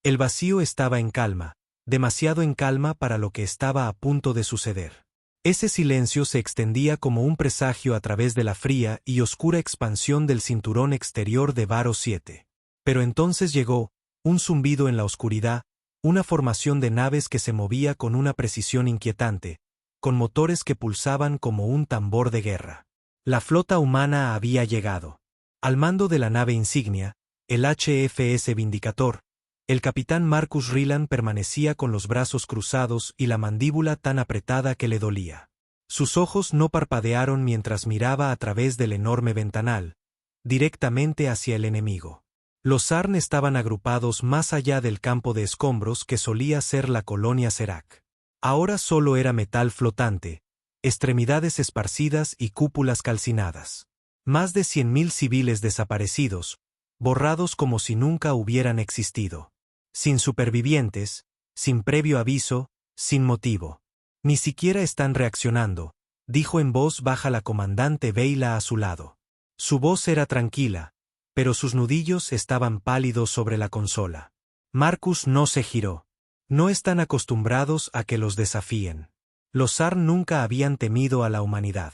El vacío estaba en calma, demasiado en calma para lo que estaba a punto de suceder. Ese silencio se extendía como un presagio a través de la fría y oscura expansión del cinturón exterior de Varo 7. Pero entonces llegó, un zumbido en la oscuridad, una formación de naves que se movía con una precisión inquietante, con motores que pulsaban como un tambor de guerra. La flota humana había llegado. Al mando de la nave insignia, el HFS Vindicator, el capitán Marcus Rylland permanecía con los brazos cruzados y la mandíbula tan apretada que le dolía. Sus ojos no parpadearon mientras miraba a través del enorme ventanal, directamente hacia el enemigo. Los Zarn estaban agrupados más allá del campo de escombros que solía ser la colonia Serac. Ahora solo era metal flotante, extremidades esparcidas y cúpulas calcinadas. Más de 100.000 civiles desaparecidos, borrados como si nunca hubieran existido. Sin supervivientes, sin previo aviso, sin motivo. Ni siquiera están reaccionando, dijo en voz baja la comandante Veyla a su lado. Su voz era tranquila, pero sus nudillos estaban pálidos sobre la consola. Marcus no se giró. No están acostumbrados a que los desafíen. Los Zarn nunca habían temido a la humanidad.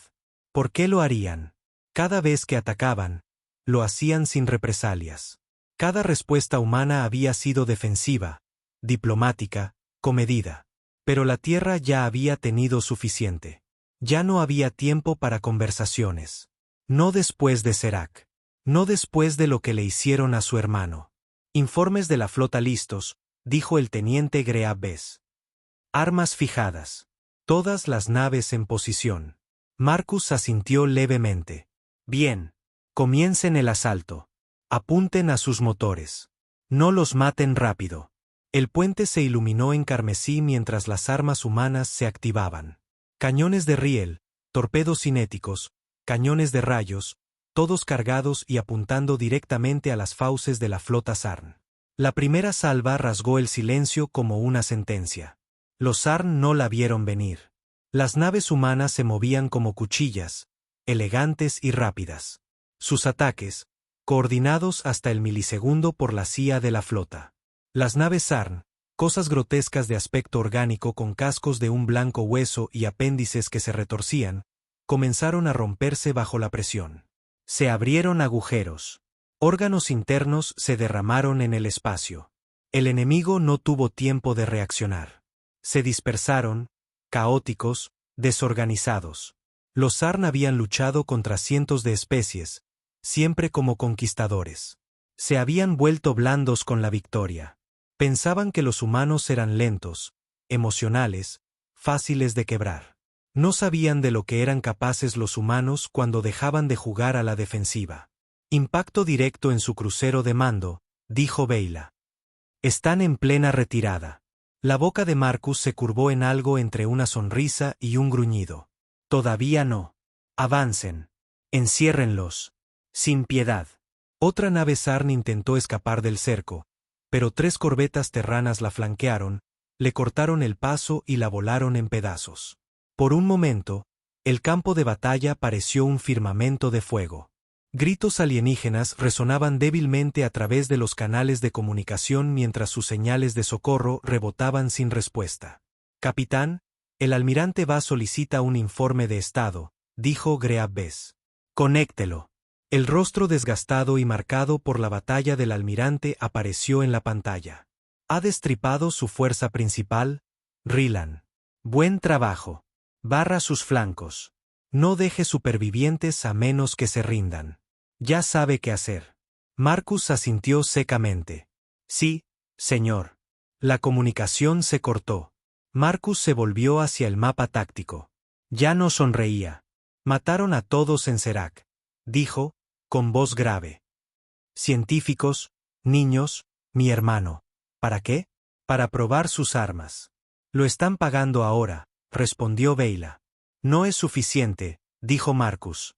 ¿Por qué lo harían? Cada vez que atacaban, lo hacían sin represalias. Cada respuesta humana había sido defensiva, diplomática, comedida. Pero la Tierra ya había tenido suficiente. Ya no había tiempo para conversaciones. No después de Serac. No después de lo que le hicieron a su hermano. Informes de la flota listos, dijo el teniente Greaves Bess. Armas fijadas. Todas las naves en posición. Marcus asintió levemente. Bien. Comiencen el asalto. Apunten a sus motores. No los maten rápido. El puente se iluminó en carmesí mientras las armas humanas se activaban. Cañones de riel, torpedos cinéticos, cañones de rayos, todos cargados y apuntando directamente a las fauces de la flota Zarn. La primera salva rasgó el silencio como una sentencia. Los Zarn no la vieron venir. Las naves humanas se movían como cuchillas, elegantes y rápidas. Sus ataques, coordinados hasta el milisegundo por la CIA de la flota. Las naves Zarn, cosas grotescas de aspecto orgánico con cascos de un blanco hueso y apéndices que se retorcían, comenzaron a romperse bajo la presión. Se abrieron agujeros. Órganos internos se derramaron en el espacio. El enemigo no tuvo tiempo de reaccionar. Se dispersaron, caóticos, desorganizados. Los Zarn habían luchado contra cientos de especies, siempre como conquistadores. Se habían vuelto blandos con la victoria. Pensaban que los humanos eran lentos, emocionales, fáciles de quebrar. No sabían de lo que eran capaces los humanos cuando dejaban de jugar a la defensiva. Impacto directo en su crucero de mando, dijo Veyla. Están en plena retirada. La boca de Marcus se curvó en algo entre una sonrisa y un gruñido. Todavía no. Avancen. Enciérrenlos. Sin piedad. Otra nave Zarn intentó escapar del cerco, pero 3 corbetas terranas la flanquearon, le cortaron el paso y la volaron en pedazos. Por un momento, el campo de batalla pareció un firmamento de fuego. Gritos alienígenas resonaban débilmente a través de los canales de comunicación mientras sus señales de socorro rebotaban sin respuesta. Capitán, el almirante Bass solicita un informe de estado, dijo Greaves Bess. Conéctelo. El rostro desgastado y marcado por la batalla del almirante apareció en la pantalla. ¿Ha destripado su fuerza principal? Rylland. Buen trabajo. Barra sus flancos. No deje supervivientes a menos que se rindan. Ya sabe qué hacer. Marcus asintió secamente. Sí, señor. La comunicación se cortó. Marcus se volvió hacia el mapa táctico. Ya no sonreía. Mataron a todos en Serac, dijo, con voz grave. Científicos, niños, mi hermano. ¿Para qué? Para probar sus armas. Lo están pagando ahora, respondió Veyla. No es suficiente, dijo Marcus.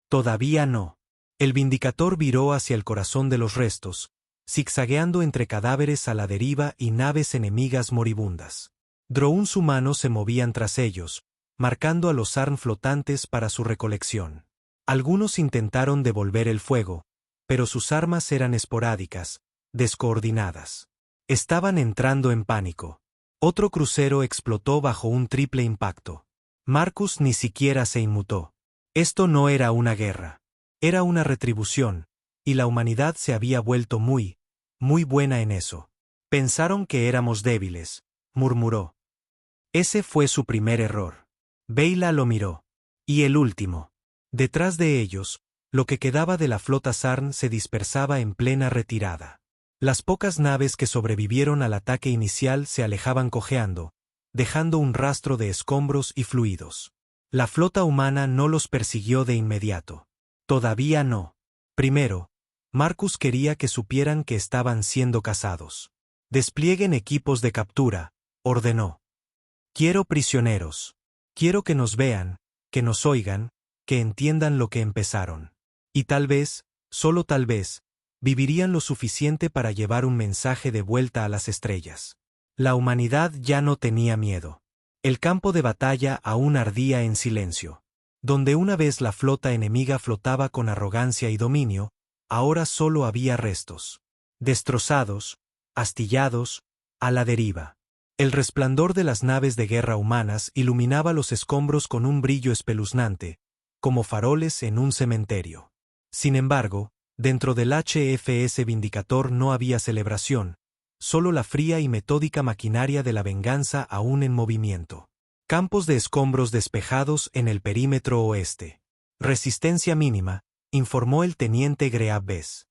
Todavía no. El Vindicator viró hacia el corazón de los restos, zigzagueando entre cadáveres a la deriva y naves enemigas moribundas. Drones humanos se movían tras ellos, marcando a los Zarn flotantes para su recolección. Algunos intentaron devolver el fuego, pero sus armas eran esporádicas, descoordinadas. Estaban entrando en pánico. Otro crucero explotó bajo un triple impacto. Marcus ni siquiera se inmutó. Esto no era una guerra. Era una retribución, y la humanidad se había vuelto muy buena en eso. Pensaron que éramos débiles, murmuró. Ese fue su primer error. Beyla lo miró. Y el último. Detrás de ellos, lo que quedaba de la flota Sarn se dispersaba en plena retirada. Las pocas naves que sobrevivieron al ataque inicial se alejaban cojeando, dejando un rastro de escombros y fluidos. La flota humana no los persiguió de inmediato. Todavía no. Primero, Marcus quería que supieran que estaban siendo cazados. Desplieguen equipos de captura, ordenó. Quiero prisioneros. Quiero que nos vean, que nos oigan, que entiendan lo que empezaron. Y tal vez, solo tal vez, vivirían lo suficiente para llevar un mensaje de vuelta a las estrellas. La humanidad ya no tenía miedo. El campo de batalla aún ardía en silencio. Donde una vez la flota enemiga flotaba con arrogancia y dominio, ahora solo había restos. Destrozados, astillados, a la deriva. El resplandor de las naves de guerra humanas iluminaba los escombros con un brillo espeluznante, como faroles en un cementerio. Sin embargo, dentro del HFS Vindicator no había celebración, solo la fría y metódica maquinaria de la venganza aún en movimiento. Campos de escombros despejados en el perímetro oeste. Resistencia mínima, informó el teniente Greav Bess.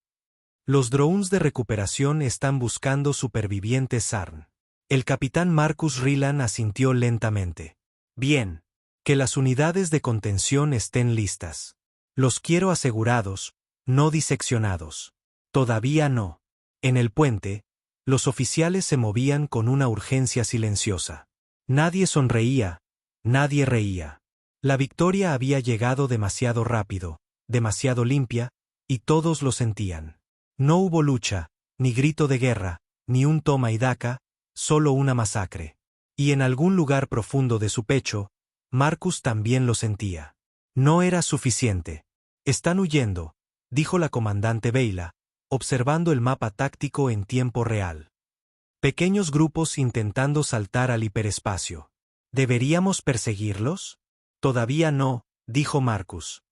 Los drones de recuperación están buscando supervivientes Sarn. El capitán Marcus Rylland asintió lentamente. Bien. Que las unidades de contención estén listas. Los quiero asegurados, no diseccionados. Todavía no. En el puente, los oficiales se movían con una urgencia silenciosa. Nadie sonreía, nadie reía. La victoria había llegado demasiado rápido, demasiado limpia, y todos lo sentían. No hubo lucha, ni grito de guerra, ni un toma y daca, solo una masacre. Y en algún lugar profundo de su pecho, Marcus también lo sentía. No era suficiente. Están huyendo, dijo la comandante Beyla, observando el mapa táctico en tiempo real. Pequeños grupos intentando saltar al hiperespacio. ¿Deberíamos perseguirlos? Todavía no, dijo Marcus.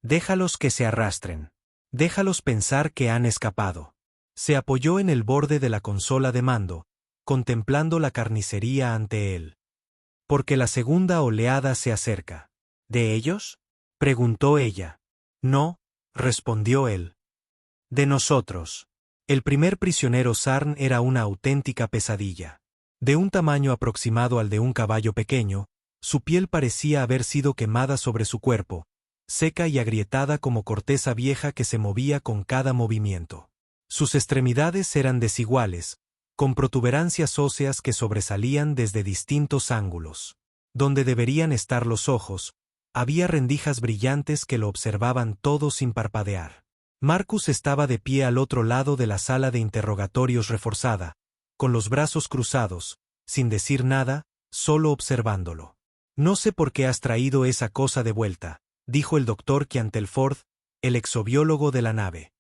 Déjalos que se arrastren. Déjalos pensar que han escapado. Se apoyó en el borde de la consola de mando, contemplando la carnicería ante él. Porque la segunda oleada se acerca. ¿De ellos? Preguntó ella. No, respondió él. De nosotros. El primer prisionero Sarn era una auténtica pesadilla. De un tamaño aproximado al de un caballo pequeño, su piel parecía haber sido quemada sobre su cuerpo, seca y agrietada como corteza vieja que se movía con cada movimiento. Sus extremidades eran desiguales, con protuberancias óseas que sobresalían desde distintos ángulos. Donde deberían estar los ojos, había rendijas brillantes que lo observaban todo sin parpadear. Marcus estaba de pie al otro lado de la sala de interrogatorios reforzada, con los brazos cruzados, sin decir nada, solo observándolo. No sé por qué has traído esa cosa de vuelta, dijo el doctor Quantelford, el exobiólogo de la nave.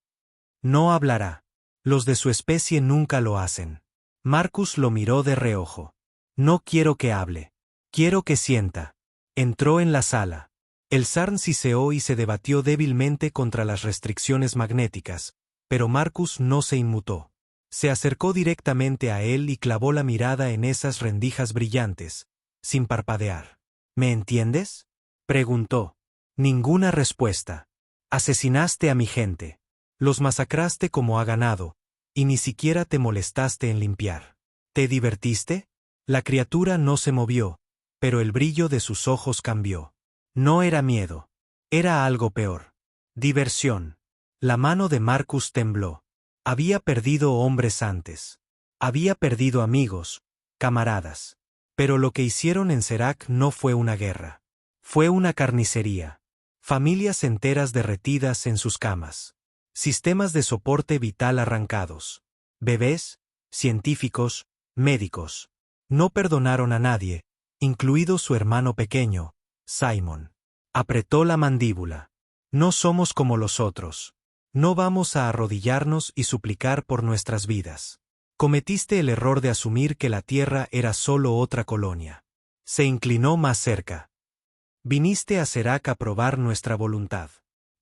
No hablará. Los de su especie nunca lo hacen. Marcus lo miró de reojo. No quiero que hable. Quiero que sienta. Entró en la sala. El Sarn siseó y se debatió débilmente contra las restricciones magnéticas, pero Marcus no se inmutó. Se acercó directamente a él y clavó la mirada en esas rendijas brillantes, sin parpadear. ¿Me entiendes? Preguntó. Ninguna respuesta. Asesinaste a mi gente. Los masacraste como a ganado, y ni siquiera te molestaste en limpiar. ¿Te divertiste? La criatura no se movió, pero el brillo de sus ojos cambió. No era miedo. Era algo peor. Diversión. La mano de Marcus tembló. Había perdido hombres antes. Había perdido amigos, camaradas. Pero lo que hicieron en Serac no fue una guerra. Fue una carnicería. Familias enteras derretidas en sus camas. Sistemas de soporte vital arrancados. Bebés, científicos, médicos. No perdonaron a nadie, incluido su hermano pequeño, Simon. Apretó la mandíbula. No somos como los otros. No vamos a arrodillarnos y suplicar por nuestras vidas. Cometiste el error de asumir que la Tierra era solo otra colonia. Se inclinó más cerca. Viniste a Serac a probar nuestra voluntad.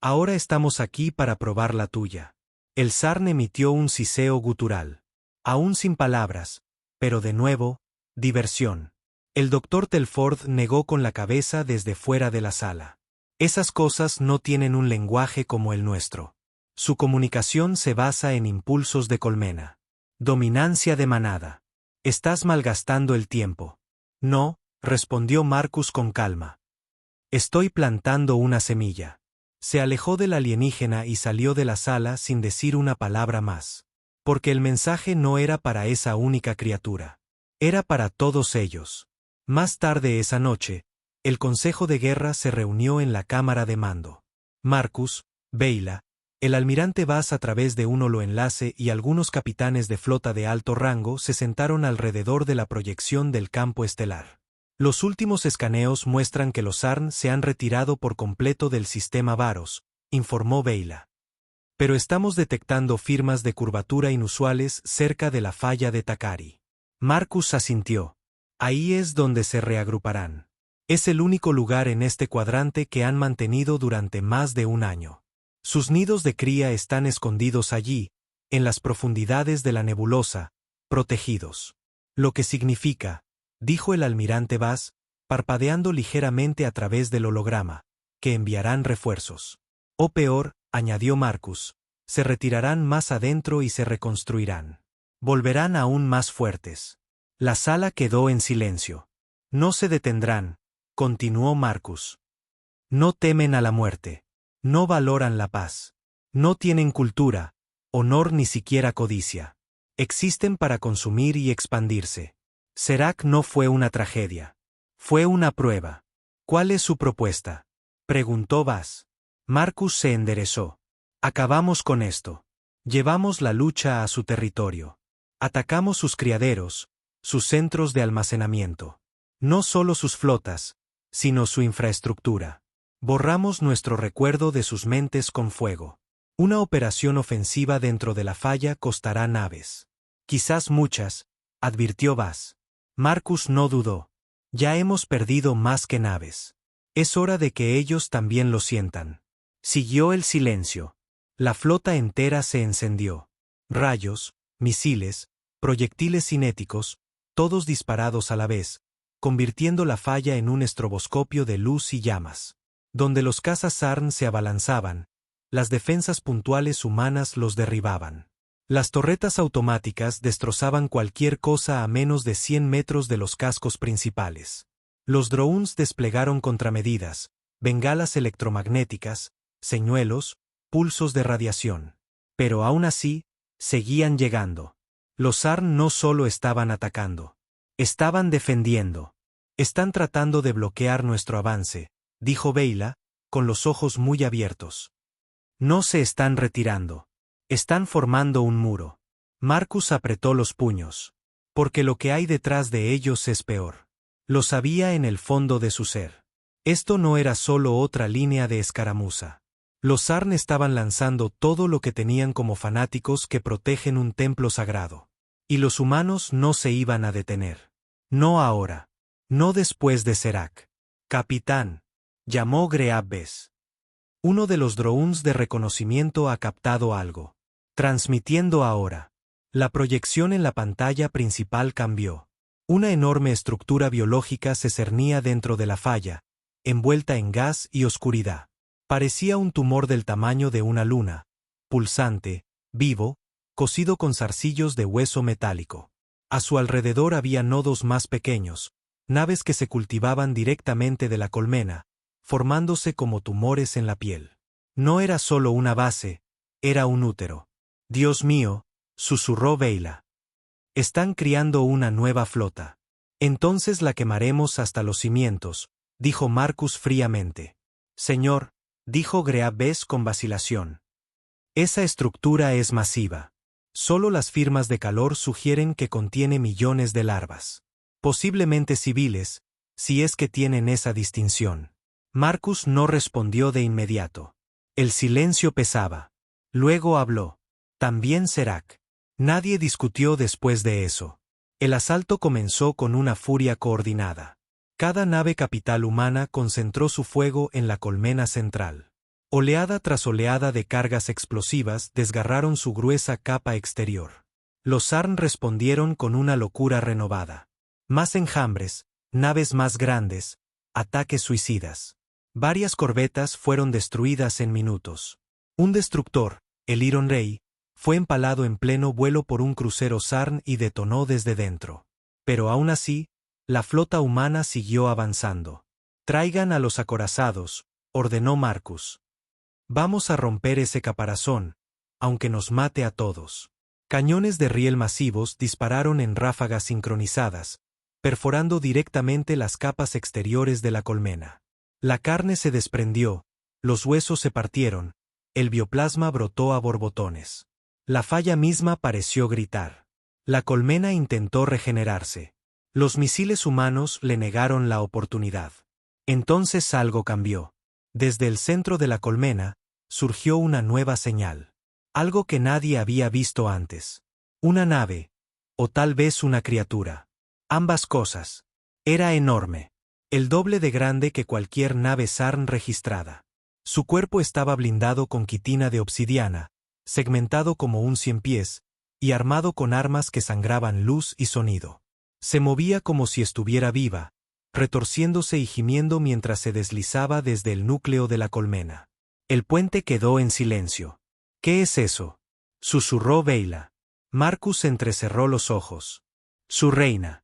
Ahora estamos aquí para probar la tuya. El Sarn emitió un siseo gutural. Aún sin palabras, pero de nuevo, diversión. El doctor Telford negó con la cabeza desde fuera de la sala. Esas cosas no tienen un lenguaje como el nuestro. Su comunicación se basa en impulsos de colmena. Dominancia de manada. Estás malgastando el tiempo. No, respondió Marcus con calma. Estoy plantando una semilla. Se alejó del alienígena y salió de la sala sin decir una palabra más. Porque el mensaje no era para esa única criatura. Era para todos ellos. Más tarde esa noche, el Consejo de Guerra se reunió en la cámara de mando. Marcus, Beyla, el almirante Bass a través de un holoenlace y algunos capitanes de flota de alto rango se sentaron alrededor de la proyección del campo estelar. Los últimos escaneos muestran que los Sarn se han retirado por completo del sistema Varos, informó Beyla. Pero estamos detectando firmas de curvatura inusuales cerca de la falla de Takari. Marcus asintió. Ahí es donde se reagruparán. Es el único lugar en este cuadrante que han mantenido durante más de un año. Sus nidos de cría están escondidos allí, en las profundidades de la nebulosa, protegidos. Lo que significa, dijo el almirante Bass, parpadeando ligeramente a través del holograma, que enviarán refuerzos. O peor, añadió Marcus, se retirarán más adentro y se reconstruirán. Volverán aún más fuertes. La sala quedó en silencio. No se detendrán, continuó Marcus. No temen a la muerte. No valoran la paz. No tienen cultura, honor ni siquiera codicia. Existen para consumir y expandirse. Serac no fue una tragedia. Fue una prueba. ¿Cuál es su propuesta?, preguntó Bass. Marcus se enderezó. Acabamos con esto. Llevamos la lucha a su territorio. Atacamos sus criaderos, sus centros de almacenamiento. No solo sus flotas, sino su infraestructura. Borramos nuestro recuerdo de sus mentes con fuego. Una operación ofensiva dentro de la falla costará naves. Quizás muchas, advirtió Bass. Marcus no dudó. Ya hemos perdido más que naves. Es hora de que ellos también lo sientan. Siguió el silencio. La flota entera se encendió. Rayos, misiles, proyectiles cinéticos, todos disparados a la vez, convirtiendo la falla en un estroboscopio de luz y llamas. Donde los cazas Sarn se abalanzaban, las defensas puntuales humanas los derribaban. Las torretas automáticas destrozaban cualquier cosa a menos de 100 metros de los cascos principales. Los drones desplegaron contramedidas, bengalas electromagnéticas, señuelos, pulsos de radiación. Pero aún así, seguían llegando. Los Sarn no solo estaban atacando. Estaban defendiendo. Están tratando de bloquear nuestro avance, dijo Beyla, con los ojos muy abiertos. No se están retirando. Están formando un muro. Marcus apretó los puños. Porque lo que hay detrás de ellos es peor. Lo sabía en el fondo de su ser. Esto no era solo otra línea de escaramuza. Los Sarn estaban lanzando todo lo que tenían como fanáticos que protegen un templo sagrado. Y los humanos no se iban a detener. No ahora. No después de Serac. Capitán, llamó Greab Bess. Uno de los drones de reconocimiento ha captado algo. Transmitiendo ahora. La proyección en la pantalla principal cambió. Una enorme estructura biológica se cernía dentro de la falla, envuelta en gas y oscuridad. Parecía un tumor del tamaño de una luna, pulsante, vivo, cosido con zarcillos de hueso metálico. A su alrededor había nodos más pequeños, naves que se cultivaban directamente de la colmena, formándose como tumores en la piel. No era solo una base, era un útero. Dios mío, susurró Beyla. Están criando una nueva flota. Entonces la quemaremos hasta los cimientos, dijo Marcus fríamente. Señor, dijo Greab Bess con vacilación. Esa estructura es masiva. Solo las firmas de calor sugieren que contiene millones de larvas. Posiblemente civiles, si es que tienen esa distinción. Marcus no respondió de inmediato. El silencio pesaba. Luego habló. También Serac. Nadie discutió después de eso. El asalto comenzó con una furia coordinada. Cada nave capital humana concentró su fuego en la colmena central. Oleada tras oleada de cargas explosivas desgarraron su gruesa capa exterior. Los Sarn respondieron con una locura renovada. Más enjambres, naves más grandes, ataques suicidas. Varias corbetas fueron destruidas en minutos. Un destructor, el Iron Rey, fue empalado en pleno vuelo por un crucero Sarn y detonó desde dentro. Pero aún así, la flota humana siguió avanzando. «Traigan a los acorazados», ordenó Marcus. «Vamos a romper ese caparazón, aunque nos mate a todos». Cañones de riel masivos dispararon en ráfagas sincronizadas, perforando directamente las capas exteriores de la colmena. La carne se desprendió, los huesos se partieron, el bioplasma brotó a borbotones. La falla misma pareció gritar. La colmena intentó regenerarse. Los misiles humanos le negaron la oportunidad. Entonces algo cambió. Desde el centro de la colmena, surgió una nueva señal. Algo que nadie había visto antes. Una nave, o tal vez una criatura. Ambas cosas. Era enorme. El doble de grande que cualquier nave Sarn registrada. Su cuerpo estaba blindado con quitina de obsidiana, segmentado como un ciempiés, y armado con armas que sangraban luz y sonido. Se movía como si estuviera viva, retorciéndose y gimiendo mientras se deslizaba desde el núcleo de la colmena. El puente quedó en silencio. «¿Qué es eso?», susurró Veila. Marcus entrecerró los ojos. «Su reina».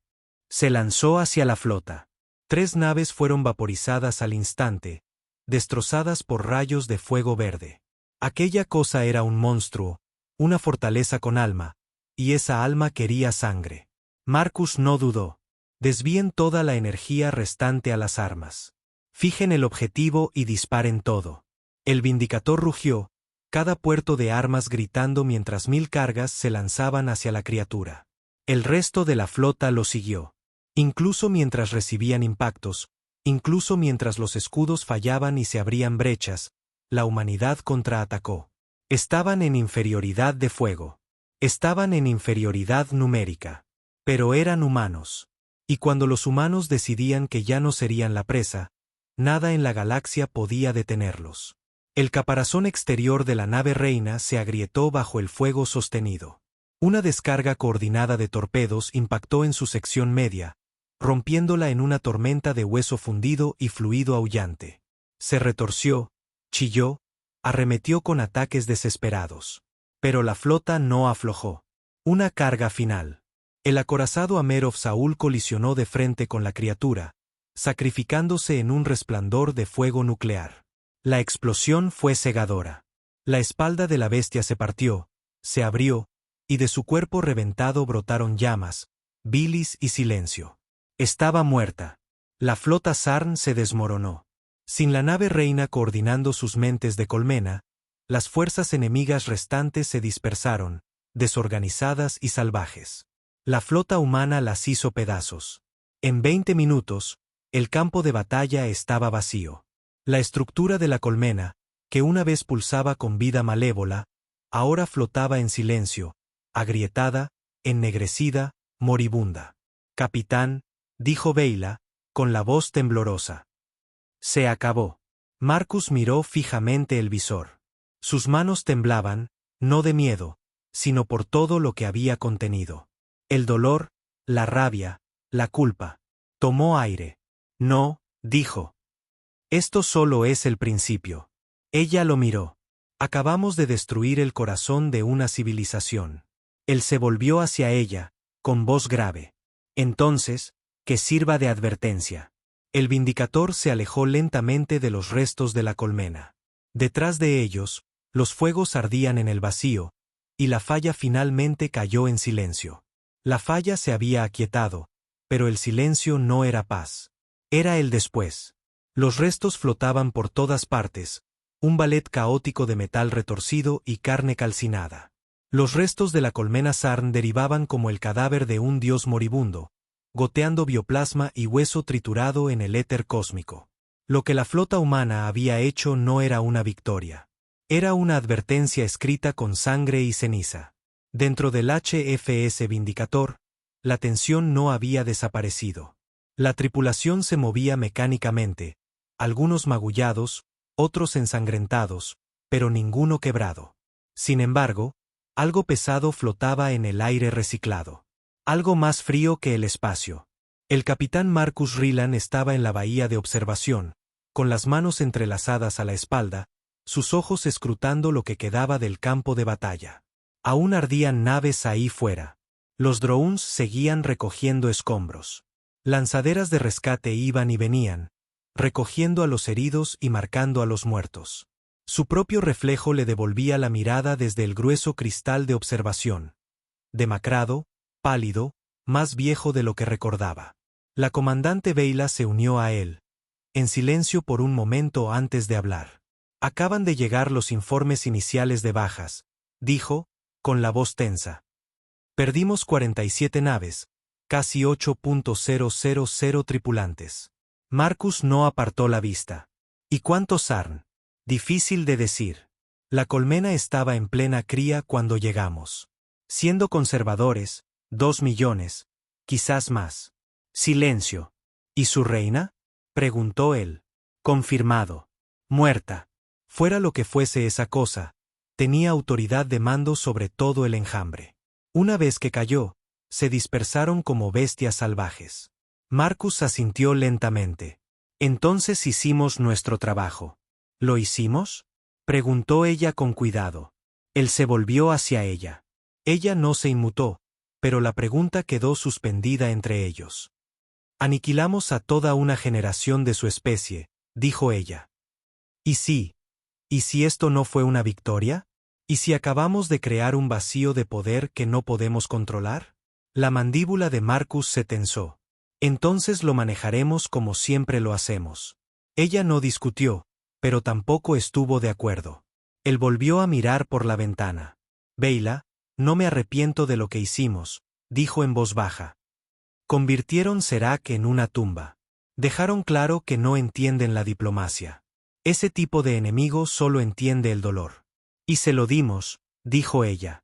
Se lanzó hacia la flota. 3 naves fueron vaporizadas al instante, destrozadas por rayos de fuego verde. Aquella cosa era un monstruo, una fortaleza con alma, y esa alma quería sangre. Marcus no dudó. Desvíen toda la energía restante a las armas. Fijen el objetivo y disparen todo. El Vindicator rugió, cada puerto de armas gritando mientras 1000 cargas se lanzaban hacia la criatura. El resto de la flota lo siguió. Incluso mientras recibían impactos, incluso mientras los escudos fallaban y se abrían brechas, la humanidad contraatacó. Estaban en inferioridad de fuego. Estaban en inferioridad numérica. Pero eran humanos. Y cuando los humanos decidían que ya no serían la presa, nada en la galaxia podía detenerlos. El caparazón exterior de la nave reina se agrietó bajo el fuego sostenido. Una descarga coordinada de torpedos impactó en su sección media, rompiéndola en una tormenta de hueso fundido y fluido aullante. Se retorció, chilló, arremetió con ataques desesperados. Pero la flota no aflojó. Una carga final. El acorazado Amerov Saúl colisionó de frente con la criatura, sacrificándose en un resplandor de fuego nuclear. La explosión fue cegadora. La espalda de la bestia se partió, se abrió, y de su cuerpo reventado brotaron llamas, bilis y silencio. Estaba muerta. La flota Sarn se desmoronó. Sin la nave reina coordinando sus mentes de colmena, las fuerzas enemigas restantes se dispersaron, desorganizadas y salvajes. La flota humana las hizo pedazos. En 20 minutos, el campo de batalla estaba vacío. La estructura de la colmena, que una vez pulsaba con vida malévola, ahora flotaba en silencio, agrietada, ennegrecida, moribunda. «Capitán», dijo Veila, con la voz temblorosa. «Se acabó». Marcus miró fijamente el visor. Sus manos temblaban, no de miedo, sino por todo lo que había contenido. El dolor, la rabia, la culpa. Tomó aire. «No», dijo. «Esto solo es el principio». Ella lo miró. «Acabamos de destruir el corazón de una civilización». Él se volvió hacia ella, con voz grave. «Entonces, que sirva de advertencia». El Vindicator se alejó lentamente de los restos de la colmena. Detrás de ellos, los fuegos ardían en el vacío, y la falla finalmente cayó en silencio. La falla se había aquietado, pero el silencio no era paz. Era el después. Los restos flotaban por todas partes, un ballet caótico de metal retorcido y carne calcinada. Los restos de la colmena Sarn derivaban como el cadáver de un dios moribundo, goteando bioplasma y hueso triturado en el éter cósmico. Lo que la flota humana había hecho no era una victoria. Era una advertencia escrita con sangre y ceniza. Dentro del HFS Vindicator, la tensión no había desaparecido. La tripulación se movía mecánicamente, algunos magullados, otros ensangrentados, pero ninguno quebrado. Sin embargo, algo pesado flotaba en el aire reciclado. Algo más frío que el espacio. El capitán Marcus Rylance estaba en la bahía de observación, con las manos entrelazadas a la espalda, sus ojos escrutando lo que quedaba del campo de batalla. Aún ardían naves ahí fuera. Los drones seguían recogiendo escombros. Lanzaderas de rescate iban y venían, recogiendo a los heridos y marcando a los muertos. Su propio reflejo le devolvía la mirada desde el grueso cristal de observación. Demacrado, pálido, más viejo de lo que recordaba. La comandante Veyla se unió a él, en silencio por un momento antes de hablar. Acaban de llegar los informes iniciales de bajas, dijo, con la voz tensa. Perdimos 47 naves, casi 8.000 tripulantes. Marcus no apartó la vista. ¿Y cuántos SARN? Difícil de decir. La colmena estaba en plena cría cuando llegamos. Siendo conservadores, 2 millones, quizás más. Silencio. ¿Y su reina? Preguntó él. Confirmado. Muerta. Fuera lo que fuese esa cosa, tenía autoridad de mando sobre todo el enjambre. Una vez que cayó, se dispersaron como bestias salvajes. Marcus asintió lentamente. Entonces hicimos nuestro trabajo. ¿Lo hicimos? Preguntó ella con cuidado. Él se volvió hacia ella. Ella no se inmutó, pero la pregunta quedó suspendida entre ellos. Aniquilamos a toda una generación de su especie, dijo ella. ¿Y si esto no fue una victoria? ¿Y si acabamos de crear un vacío de poder que no podemos controlar? La mandíbula de Marcus se tensó. Entonces lo manejaremos como siempre lo hacemos. Ella no discutió, pero tampoco estuvo de acuerdo. Él volvió a mirar por la ventana. Veyla, no me arrepiento de lo que hicimos, dijo en voz baja. Convirtieron Serac en una tumba. Dejaron claro que no entienden la diplomacia. Ese tipo de enemigo solo entiende el dolor. Y se lo dimos, dijo ella.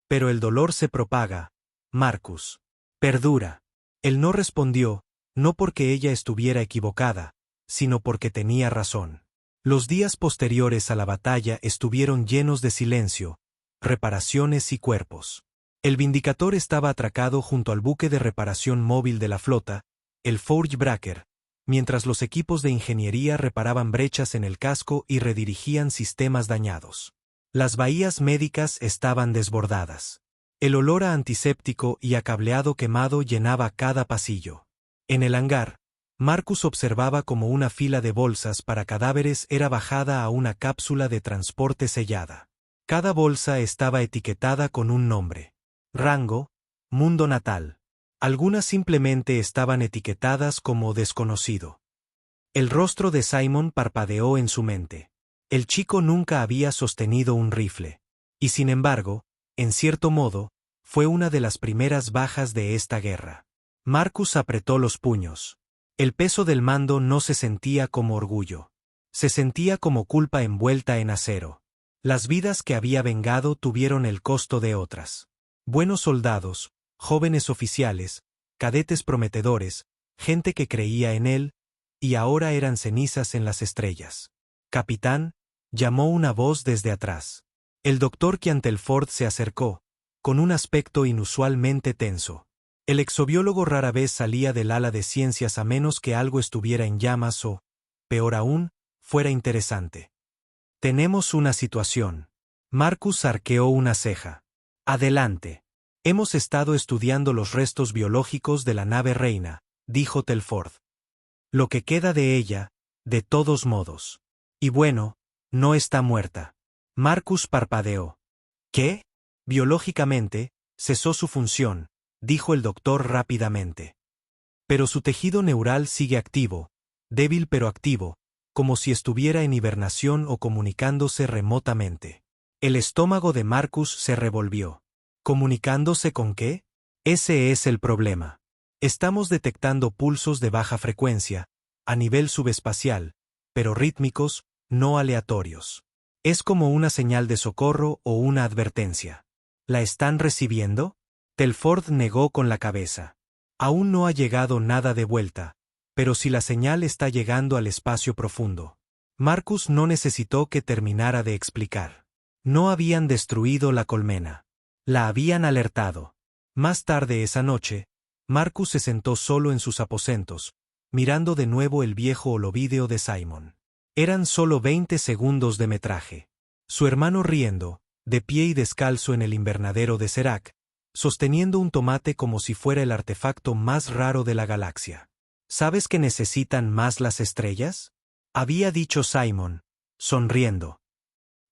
Pero el dolor se propaga, Marcus. Perdura. Él no respondió, no porque ella estuviera equivocada, sino porque tenía razón. Los días posteriores a la batalla estuvieron llenos de silencio, reparaciones y cuerpos. El Vindicator estaba atracado junto al buque de reparación móvil de la flota, el Forge Breaker, mientras los equipos de ingeniería reparaban brechas en el casco y redirigían sistemas dañados. Las bahías médicas estaban desbordadas. El olor a antiséptico y a cableado quemado llenaba cada pasillo. En el hangar, Marcus observaba cómo una fila de bolsas para cadáveres era bajada a una cápsula de transporte sellada. Cada bolsa estaba etiquetada con un nombre. Rango, mundo natal. Algunas simplemente estaban etiquetadas como desconocido. El rostro de Simon parpadeó en su mente. El chico nunca había sostenido un rifle. Y sin embargo, en cierto modo, fue una de las primeras bajas de esta guerra. Marcus apretó los puños. El peso del mando no se sentía como orgullo. Se sentía como culpa envuelta en acero. Las vidas que había vengado tuvieron el costo de otras. Buenos soldados, jóvenes oficiales, cadetes prometedores, gente que creía en él, y ahora eran cenizas en las estrellas. Capitán, llamó una voz desde atrás. El doctor Quantelford se acercó, con un aspecto inusualmente tenso. El exobiólogo rara vez salía del ala de ciencias a menos que algo estuviera en llamas o, peor aún, fuera interesante. Tenemos una situación. Marcus arqueó una ceja. Adelante. Hemos estado estudiando los restos biológicos de la nave reina, dijo Telford. Lo que queda de ella, de todos modos. Y bueno, no está muerta. Marcus parpadeó. ¿Qué? Biológicamente, cesó su función, dijo el doctor rápidamente. Pero su tejido neural sigue activo, débil pero activo, como si estuviera en hibernación o comunicándose remotamente. El estómago de Marcus se revolvió. ¿Comunicándose con qué? Ese es el problema. Estamos detectando pulsos de baja frecuencia, a nivel subespacial, pero rítmicos, no aleatorios. Es como una señal de socorro o una advertencia. ¿La están recibiendo? Telford negó con la cabeza. Aún no ha llegado nada de vuelta, pero si la señal está llegando al espacio profundo. Marcus no necesitó que terminara de explicar. No habían destruido la colmena. La habían alertado. Más tarde esa noche, Marcus se sentó solo en sus aposentos, mirando de nuevo el viejo holovídeo de Simon. Eran solo 20 segundos de metraje. Su hermano riendo, de pie y descalzo en el invernadero de Serac, sosteniendo un tomate como si fuera el artefacto más raro de la galaxia. ¿Sabes que necesitan más las estrellas? Había dicho Simon, sonriendo.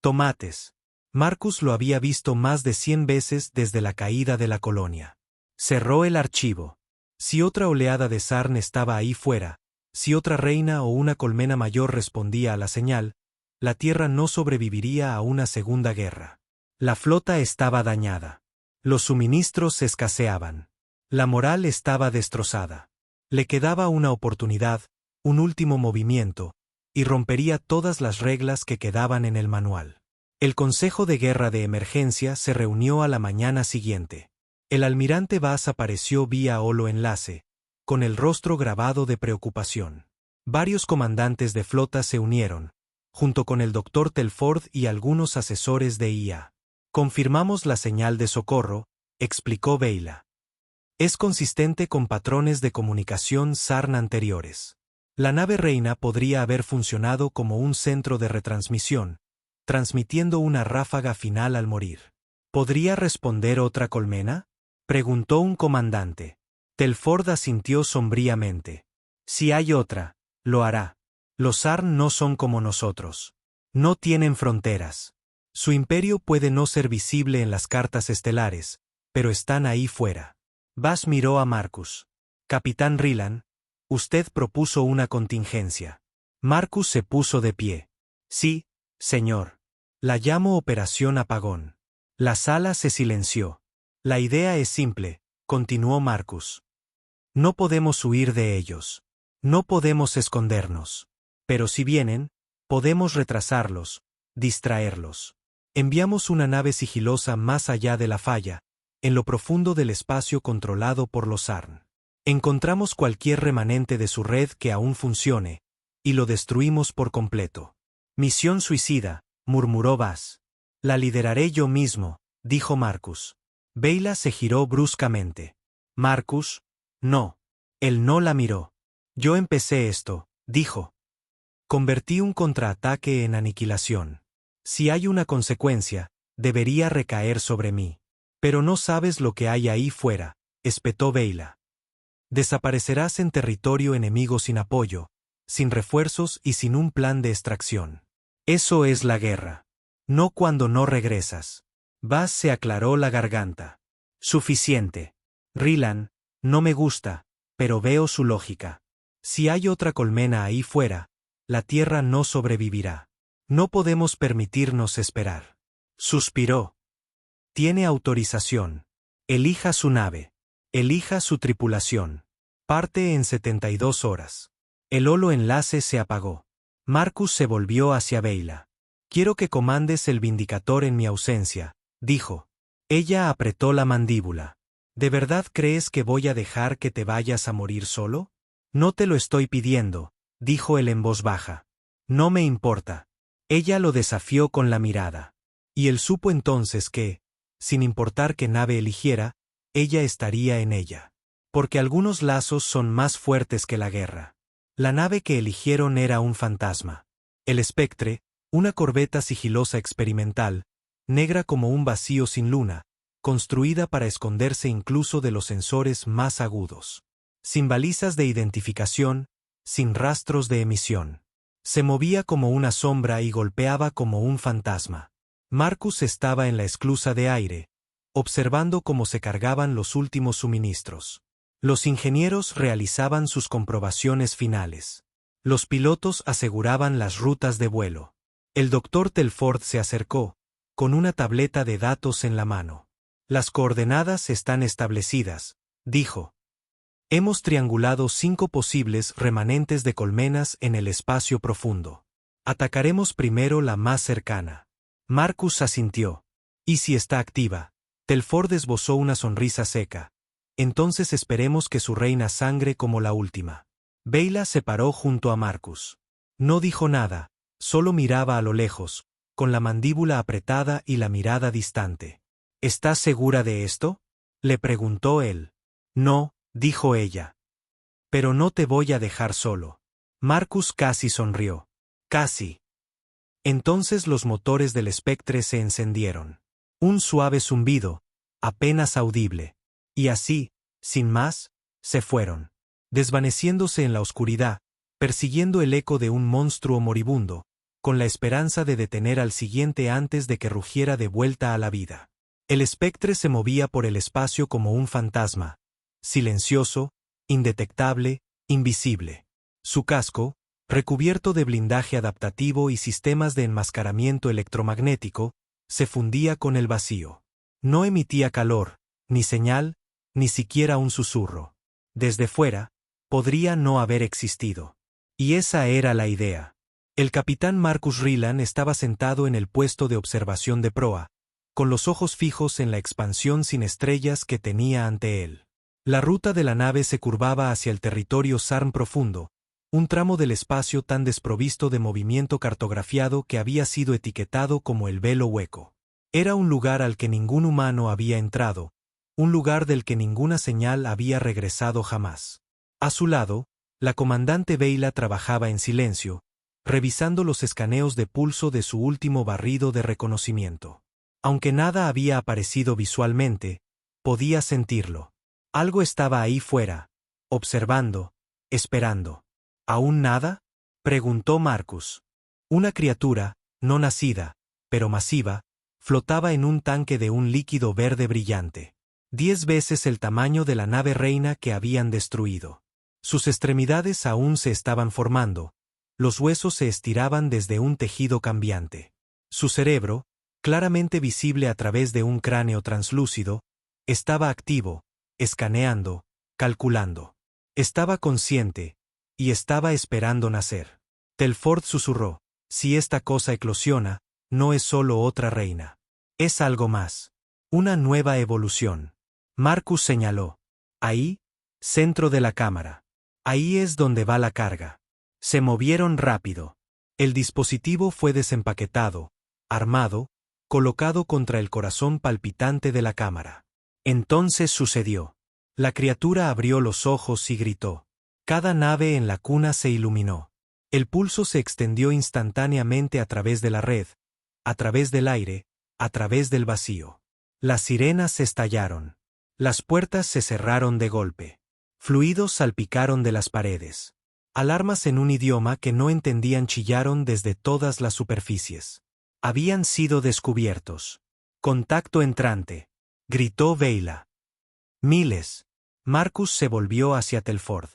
Tomates. Marcus lo había visto más de 100 veces desde la caída de la colonia. Cerró el archivo. Si otra oleada de sarn estaba ahí fuera, si otra reina o una colmena mayor respondía a la señal, la Tierra no sobreviviría a una segunda guerra. La flota estaba dañada. Los suministros escaseaban. La moral estaba destrozada. Le quedaba una oportunidad, un último movimiento, y rompería todas las reglas que quedaban en el manual. El Consejo de Guerra de Emergencia se reunió a la mañana siguiente. El almirante Bass apareció vía holoenlace, con el rostro grabado de preocupación. Varios comandantes de flota se unieron, junto con el Dr. Telford y algunos asesores de IA. Confirmamos la señal de socorro, explicó Veyla. Es consistente con patrones de comunicación SARN anteriores. La nave reina podría haber funcionado como un centro de retransmisión, transmitiendo una ráfaga final al morir. ¿Podría responder otra colmena?, preguntó un comandante. Telford asintió sombríamente. Si hay otra, lo hará. Los SARN no son como nosotros. No tienen fronteras. Su imperio puede no ser visible en las cartas estelares, pero están ahí fuera. Bass miró a Marcus. Capitán Rylan, usted propuso una contingencia. Marcus se puso de pie. Sí, señor. La llamo Operación Apagón. La sala se silenció. La idea es simple, continuó Marcus. No podemos huir de ellos. No podemos escondernos. Pero si vienen, podemos retrasarlos, distraerlos. Enviamos una nave sigilosa más allá de la falla, en lo profundo del espacio controlado por los SARN. Encontramos cualquier remanente de su red que aún funcione, y lo destruimos por completo. Misión suicida, murmuró Bass. La lideraré yo mismo, dijo Marcus. Veyla se giró bruscamente. Marcus, no. Él no la miró. Yo empecé esto, dijo. Convertí un contraataque en aniquilación. Si hay una consecuencia, debería recaer sobre mí. Pero no sabes lo que hay ahí fuera, espetó Veyla. Desaparecerás en territorio enemigo sin apoyo, sin refuerzos y sin un plan de extracción. Eso es la guerra. No cuando no regresas. Bass se aclaró la garganta. Suficiente. Rylan, no me gusta, pero veo su lógica. Si hay otra colmena ahí fuera, la Tierra no sobrevivirá. No podemos permitirnos esperar. Suspiró. Tiene autorización. Elija su nave. Elija su tripulación. Parte en 72 horas. El holoenlace se apagó. Marcus se volvió hacia Veyla. Quiero que comandes el Vindicator en mi ausencia, dijo. Ella apretó la mandíbula. ¿De verdad crees que voy a dejar que te vayas a morir solo? No te lo estoy pidiendo, dijo él en voz baja. No me importa. Ella lo desafió con la mirada. Y él supo entonces que, sin importar qué nave eligiera, ella estaría en ella. Porque algunos lazos son más fuertes que la guerra. La nave que eligieron era un fantasma. El Spectre, una corbeta sigilosa experimental, negra como un vacío sin luna, construida para esconderse incluso de los sensores más agudos. Sin balizas de identificación, sin rastros de emisión. Se movía como una sombra y golpeaba como un fantasma. Marcus estaba en la esclusa de aire, observando cómo se cargaban los últimos suministros. Los ingenieros realizaban sus comprobaciones finales. Los pilotos aseguraban las rutas de vuelo. El Dr. Telford se acercó, con una tableta de datos en la mano. Las coordenadas están establecidas, dijo. Hemos triangulado 5 posibles remanentes de colmenas en el espacio profundo. Atacaremos primero la más cercana. Marcus asintió. ¿Y si está activa? Telford esbozó una sonrisa seca. Entonces esperemos que su reina sangre como la última. Beyla se paró junto a Marcus. No dijo nada, solo miraba a lo lejos, con la mandíbula apretada y la mirada distante. ¿Estás segura de esto?, le preguntó él. No, dijo ella. Pero no te voy a dejar solo. Marcus casi sonrió. Casi. Entonces los motores del espectre se encendieron. Un suave zumbido, apenas audible. Y así, sin más, se fueron, desvaneciéndose en la oscuridad, persiguiendo el eco de un monstruo moribundo, con la esperanza de detener al siguiente antes de que rugiera de vuelta a la vida. El espectre se movía por el espacio como un fantasma, silencioso, indetectable, invisible. Su casco, recubierto de blindaje adaptativo y sistemas de enmascaramiento electromagnético, se fundía con el vacío. No emitía calor, ni señal, ni siquiera un susurro. Desde fuera, podría no haber existido. Y esa era la idea. El capitán Marcus Rylance estaba sentado en el puesto de observación de proa, con los ojos fijos en la expansión sin estrellas que tenía ante él. La ruta de la nave se curvaba hacia el territorio Sarn profundo, un tramo del espacio tan desprovisto de movimiento cartografiado que había sido etiquetado como el velo hueco. Era un lugar al que ningún humano había entrado, un lugar del que ninguna señal había regresado jamás. A su lado, la comandante Beyla trabajaba en silencio, revisando los escaneos de pulso de su último barrido de reconocimiento. Aunque nada había aparecido visualmente, podía sentirlo. Algo estaba ahí fuera, observando, esperando. ¿Aún nada?, preguntó Marcus. Una criatura, no nacida, pero masiva, flotaba en un tanque de un líquido verde brillante. 10 veces el tamaño de la nave reina que habían destruido. Sus extremidades aún se estaban formando, los huesos se estiraban desde un tejido cambiante. Su cerebro, claramente visible a través de un cráneo translúcido, estaba activo, escaneando, calculando. Estaba consciente, y estaba esperando nacer. Telford susurró: si esta cosa eclosiona, no es solo otra reina. Es algo más. Una nueva evolución. Marcus señaló. Ahí, centro de la cámara. Ahí es donde va la carga. Se movieron rápido. El dispositivo fue desempaquetado, armado, colocado contra el corazón palpitante de la cámara. Entonces sucedió. La criatura abrió los ojos y gritó. Cada nave en la cuna se iluminó. El pulso se extendió instantáneamente a través de la red, a través del aire, a través del vacío. Las sirenas estallaron. Las puertas se cerraron de golpe. Fluidos salpicaron de las paredes. Alarmas en un idioma que no entendían chillaron desde todas las superficies. Habían sido descubiertos. Contacto entrante, gritó Beyla. Miles. Marcus se volvió hacia Telford.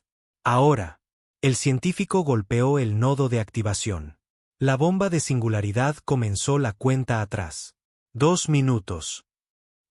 Ahora. El científico golpeó el nodo de activación. La bomba de singularidad comenzó la cuenta atrás. 2 minutos.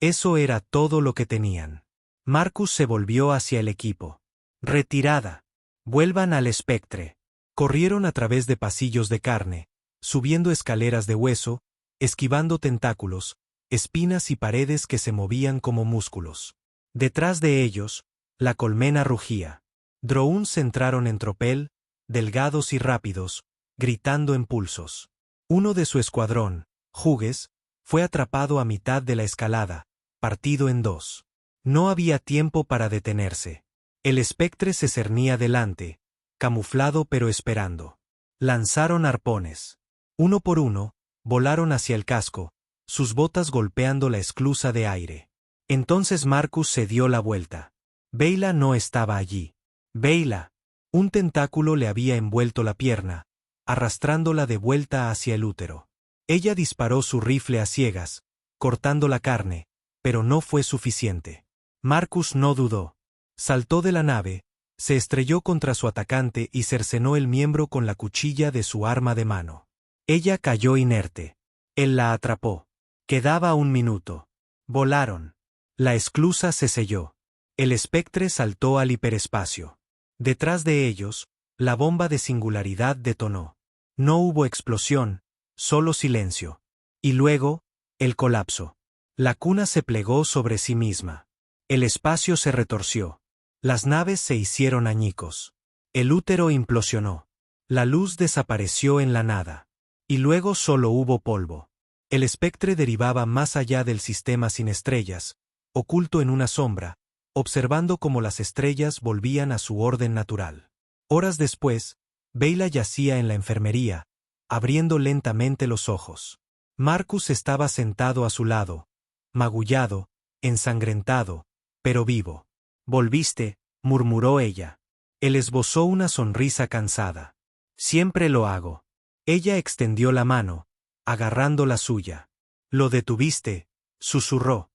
Eso era todo lo que tenían. Marcus se volvió hacia el equipo. Retirada. Vuelvan al espectre. Corrieron a través de pasillos de carne, subiendo escaleras de hueso, esquivando tentáculos, espinas y paredes que se movían como músculos. Detrás de ellos, la colmena rugía. Drones entraron en tropel, delgados y rápidos, gritando en pulsos. Uno de su escuadrón, Hughes, fue atrapado a mitad de la escalada, partido en 2. No había tiempo para detenerse. El espectre se cernía delante, camuflado pero esperando. Lanzaron arpones. Uno por uno, volaron hacia el casco, sus botas golpeando la esclusa de aire. Entonces Marcus se dio la vuelta. Beyla no estaba allí. Beyla. Un tentáculo le había envuelto la pierna, arrastrándola de vuelta hacia el útero. Ella disparó su rifle a ciegas, cortando la carne, pero no fue suficiente. Marcus no dudó. Saltó de la nave, se estrelló contra su atacante y cercenó el miembro con la cuchilla de su arma de mano. Ella cayó inerte. Él la atrapó. Quedaba 1 minuto. Volaron. La esclusa se selló. El espectre saltó al hiperespacio. Detrás de ellos, la bomba de singularidad detonó. No hubo explosión, solo silencio. Y luego, el colapso. La cuna se plegó sobre sí misma. El espacio se retorció. Las naves se hicieron añicos. El útero implosionó. La luz desapareció en la nada. Y luego solo hubo polvo. El espectre derivaba más allá del sistema sin estrellas, oculto en una sombra, observando cómo las estrellas volvían a su orden natural. Horas después, Beyla yacía en la enfermería, abriendo lentamente los ojos. Marcus estaba sentado a su lado, magullado, ensangrentado, pero vivo. «Volviste», murmuró ella. Él esbozó una sonrisa cansada. «Siempre lo hago». Ella extendió la mano, agarrando la suya. «Lo detuviste», susurró.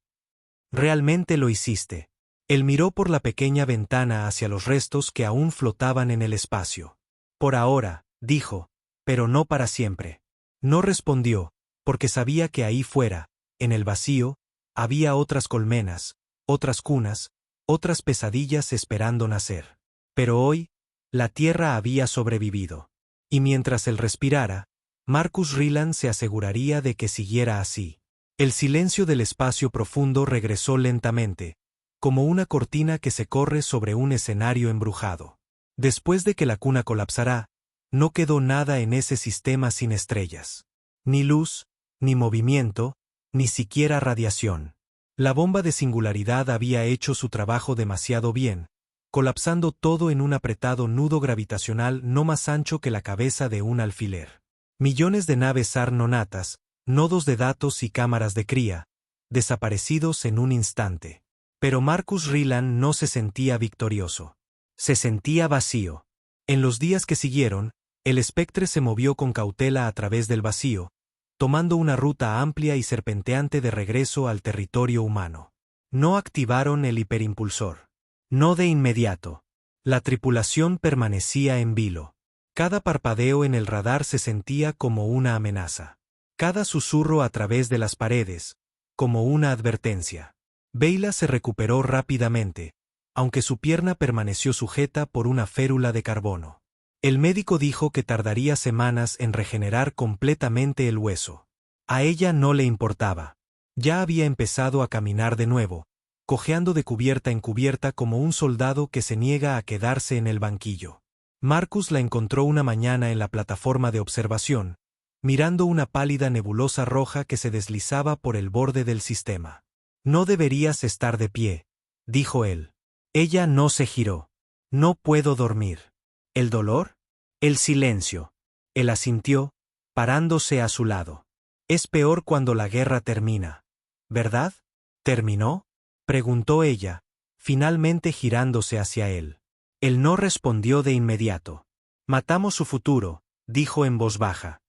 «Realmente lo hiciste». Él miró por la pequeña ventana hacia los restos que aún flotaban en el espacio. «Por ahora», dijo, «pero no para siempre». No respondió, porque sabía que ahí fuera, en el vacío, había otras colmenas, otras cunas, otras pesadillas esperando nacer. Pero hoy, la Tierra había sobrevivido. Y mientras él respirara, Marcus Rylance se aseguraría de que siguiera así. El silencio del espacio profundo regresó lentamente, como una cortina que se corre sobre un escenario embrujado. Después de que la cuna colapsará, no quedó nada en ese sistema sin estrellas. Ni luz, ni movimiento, ni siquiera radiación. La bomba de singularidad había hecho su trabajo demasiado bien, colapsando todo en un apretado nudo gravitacional no más ancho que la cabeza de un alfiler. Millones de naves SAR nonatas, nodos de datos y cámaras de cría, desaparecidos en un instante. Pero Marcus Rylance no se sentía victorioso. Se sentía vacío. En los días que siguieron, el espectre se movió con cautela a través del vacío, tomando una ruta amplia y serpenteante de regreso al territorio humano. No activaron el hiperimpulsor. No de inmediato. La tripulación permanecía en vilo. Cada parpadeo en el radar se sentía como una amenaza. Cada susurro a través de las paredes, como una advertencia. Beyla se recuperó rápidamente, aunque su pierna permaneció sujeta por una férula de carbono. El médico dijo que tardaría semanas en regenerar completamente el hueso. A ella no le importaba. Ya había empezado a caminar de nuevo, cojeando de cubierta en cubierta como un soldado que se niega a quedarse en el banquillo. Marcus la encontró una mañana en la plataforma de observación, mirando una pálida nebulosa roja que se deslizaba por el borde del sistema. «No deberías estar de pie», dijo él. Ella no se giró. «No puedo dormir». ¿El dolor? El silencio. Él asintió, parándose a su lado. «Es peor cuando la guerra termina. ¿Verdad? ¿Terminó?», preguntó ella, finalmente girándose hacia él. Él no respondió de inmediato. «Matamos su futuro», dijo en voz baja.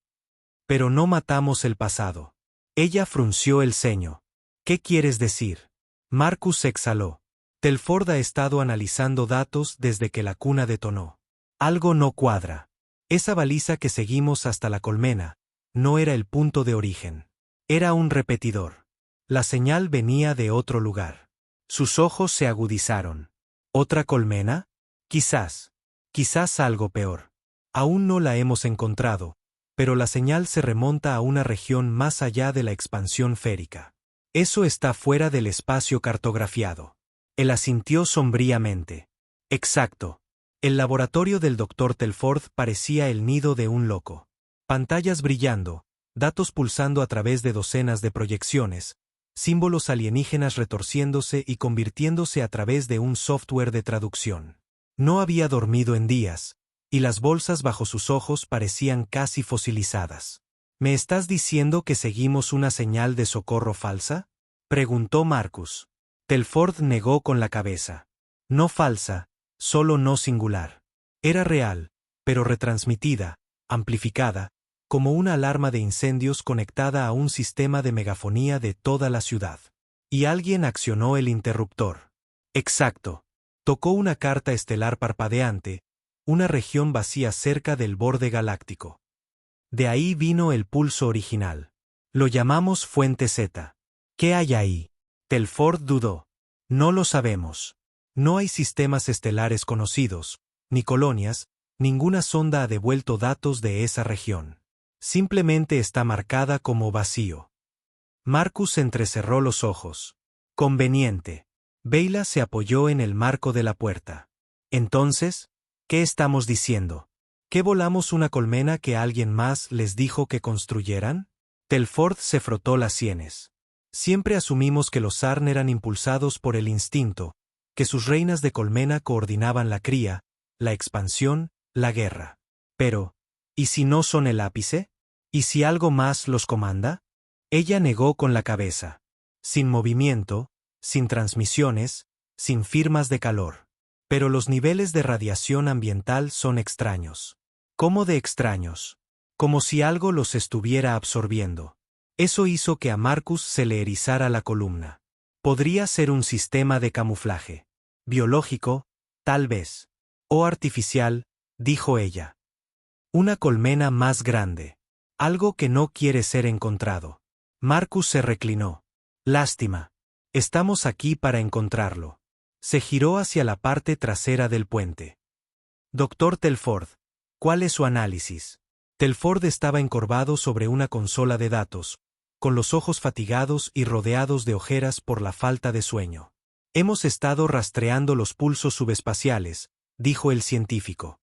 «Pero no matamos el pasado». Ella frunció el ceño. «¿Qué quieres decir?». Marcus exhaló. «Telford ha estado analizando datos desde que la cuna detonó. Algo no cuadra. Esa baliza que seguimos hasta la colmena no era el punto de origen. Era un repetidor. La señal venía de otro lugar». Sus ojos se agudizaron. ¿Otra colmena? Quizás. Quizás algo peor. Aún no la hemos encontrado, pero la señal se remonta a una región más allá de la expansión férica. Eso está fuera del espacio cartografiado. Él asintió sombríamente. Exacto. El laboratorio del Dr. Telford parecía el nido de un loco. Pantallas brillando, datos pulsando a través de docenas de proyecciones, símbolos alienígenas retorciéndose y convirtiéndose a través de un software de traducción. No había dormido en días, y las bolsas bajo sus ojos parecían casi fosilizadas. ¿Me estás diciendo que seguimos una señal de socorro falsa?, preguntó Marcus. Telford negó con la cabeza. No falsa, solo no singular. Era real, pero retransmitida, amplificada, como una alarma de incendios conectada a un sistema de megafonía de toda la ciudad. Y alguien accionó el interruptor. Exacto. Tocó una carta estelar parpadeante, una región vacía cerca del borde galáctico. De ahí vino el pulso original. Lo llamamos Fuente Z. ¿Qué hay ahí? Telford dudó. No lo sabemos. No hay sistemas estelares conocidos, ni colonias, ninguna sonda ha devuelto datos de esa región. Simplemente está marcada como vacío. Marcus entrecerró los ojos. Conveniente. Beyla se apoyó en el marco de la puerta. Entonces, ¿qué estamos diciendo? ¿Que volamos una colmena que alguien más les dijo que construyeran? Telford se frotó las sienes. Siempre asumimos que los Sarn eran impulsados por el instinto, que sus reinas de colmena coordinaban la cría, la expansión, la guerra. Pero, ¿y si no son el ápice? ¿Y si algo más los comanda? Ella negó con la cabeza. Sin movimiento, sin transmisiones, sin firmas de calor. Pero los niveles de radiación ambiental son extraños. ¿Cómo de extraños? Como si algo los estuviera absorbiendo. Eso hizo que a Marcus se le erizara la columna. Podría ser un sistema de camuflaje. Biológico, tal vez. O artificial, dijo ella. Una colmena más grande. Algo que no quiere ser encontrado. Marcus se reclinó. Lástima. Estamos aquí para encontrarlo. Se giró hacia la parte trasera del puente. Doctor Telford, ¿cuál es su análisis? Telford estaba encorvado sobre una consola de datos, con los ojos fatigados y rodeados de ojeras por la falta de sueño. Hemos estado rastreando los pulsos subespaciales, dijo el científico.